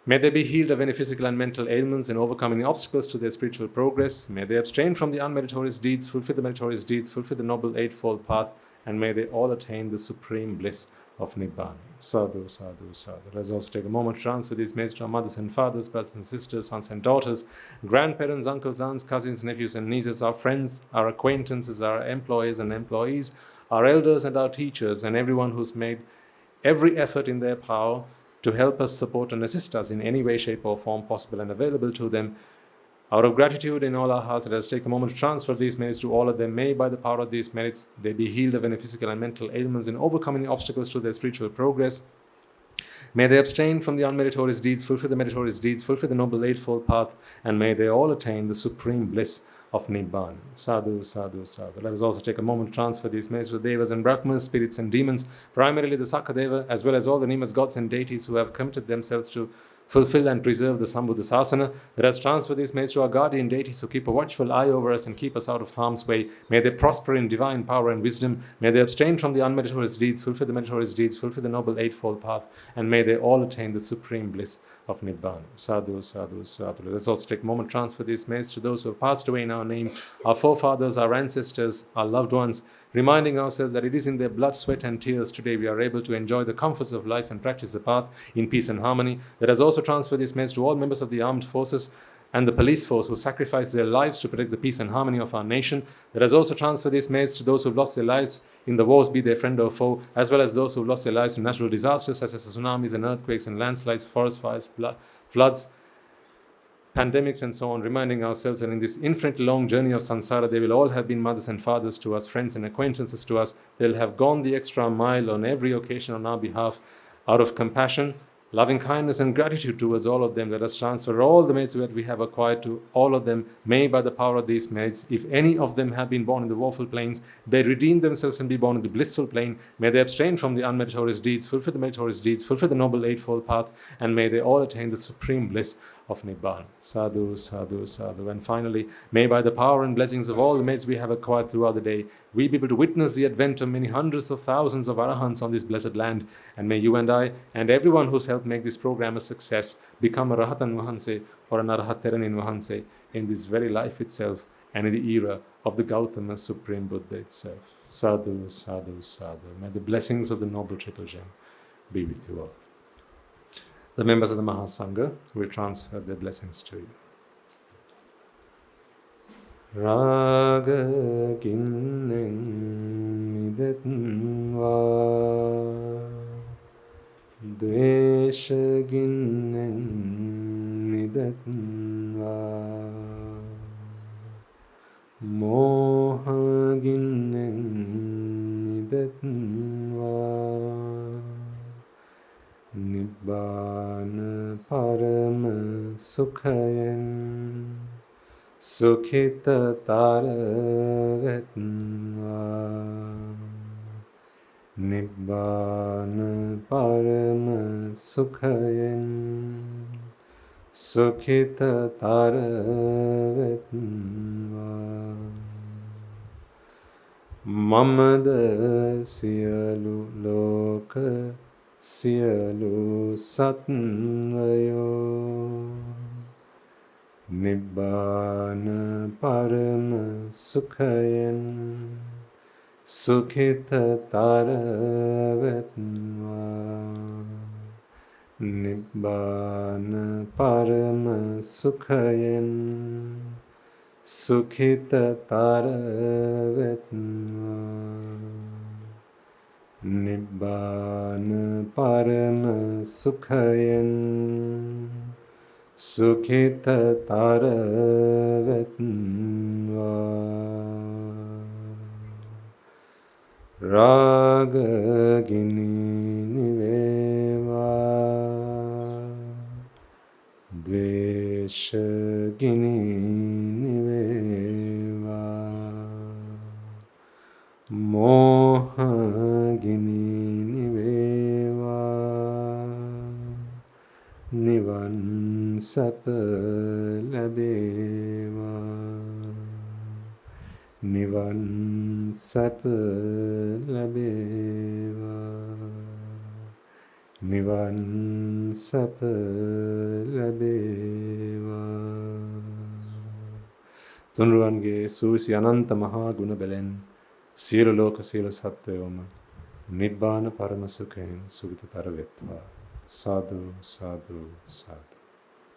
may they be healed of any physical and mental ailments and overcome any obstacles to their spiritual progress. May they abstain from the unmeritorious deeds, fulfill the meritorious deeds, fulfill the noble eightfold path, and may they all attain the supreme bliss of Nibbana. Sadhu, sadhu, sadhu. Let's also take a moment to transfer these messages to our mothers and fathers, brothers and sisters, sons and daughters, grandparents, uncles, aunts, cousins, nephews and nieces, our friends, our acquaintances, our employers and employees, our elders and our teachers, and everyone who's made every effort in their power to help us, support and assist us in any way, shape or form possible and available to them. Out of gratitude in all our hearts, let us take a moment to transfer these merits to all of them. May, by the power of these merits, they be healed of any physical and mental ailments and overcome any obstacles to their spiritual progress. May they abstain from the unmeritorious deeds, fulfill the meritorious deeds, fulfill the noble eightfold path, and may they all attain the supreme bliss of Nibbana. Sadhu, sadhu, sadhu. Let us also take a moment to transfer these merits to Devas and Brahmas, spirits and demons, primarily the Sakadeva, as well as all the Nimas, gods and deities who have committed themselves to fulfill and preserve the Sambuddha Sasana. Let us transfer these merits to our guardian deities who keep a watchful eye over us and keep us out of harm's way. May they prosper in divine power and wisdom. May they abstain from the unmeritorious deeds, fulfill the meritorious deeds, fulfill the noble eightfold path, and may they all attain the supreme bliss of Nibbana. Sadhu, sadhu, sadhu. Let us also take a moment to transfer these merits to those who have passed away in our name, our forefathers, our ancestors, our loved ones, reminding ourselves that it is in their blood, sweat and tears today we are able to enjoy the comforts of life and practice the path in peace and harmony. Let us also transfer these merits to all members of the armed forces and the police force who sacrifice their lives to protect the peace and harmony of our nation. Let us also transfer these merits to those who have lost their lives in the wars, be they friend or foe, as well as those who have lost their lives to natural disasters such as tsunamis and earthquakes and landslides, forest fires, floods, pandemics and so on, reminding ourselves that in this infinite long journey of samsara, they will all have been mothers and fathers to us, friends and acquaintances to us. They'll have gone the extra mile on every occasion on our behalf. Out of compassion, loving kindness and gratitude towards all of them, let us transfer all the merits that we have acquired to all of them. May, by the power of these merits, if any of them have been born in the woeful planes, they redeem themselves and be born in the blissful plane. May they abstain from the unmeritorious deeds, fulfill the meritorious deeds, fulfill the noble eightfold path, and may they all attain the supreme bliss of Nibbana. Sadhu, sadhu, sadhu. And finally, may by the power and blessings of all the merits we have acquired throughout the day, we be able to witness the advent of many hundreds of thousands of arahants on this blessed land. And may you and I and everyone who's helped make this program a success become a Rahatan Vahanse or an Arahat Theranin Vahanse in this very life itself and in the era of the Gautama Supreme Buddha itself. Sadhu, sadhu, sadhu. May the blessings of the Noble Triple Gem be with you all. The members of the Mahasangha will transfer their blessings to you. Raga kinnen midatva, dvesha kinnen midatva, moha kinnen midatva, Nibbana Parama Sukhayan Sukhita Taravetva. Nibbana Parama Sukhayan Sukhita Taravetva. Mamada Siyalu Loka Siyalu Satvayo Nibbana Parama Sukhayan Sukhita Taravetva. Nibbana Parama Sukhayan Sukhita Taravetva. Nibbana Parama Sukhayan Sukhita Taravetva. Raga Gini Niveva Dvesha Gini Niveva Moha Gini Niveva Nivan Sapa Labeva Nivan සැප ලැබේවා නිවන් සැප ලැබේවා තුන්රුවන්ගේ සූවිසි අනන්ත මහා ගුණ බැලෙන් සියලු ලෝක සියලු සත්වයෝම නිබ්බාන පරම සුඛයෙන් සුගතතර වෙත්වා සාදු සාදු සාදු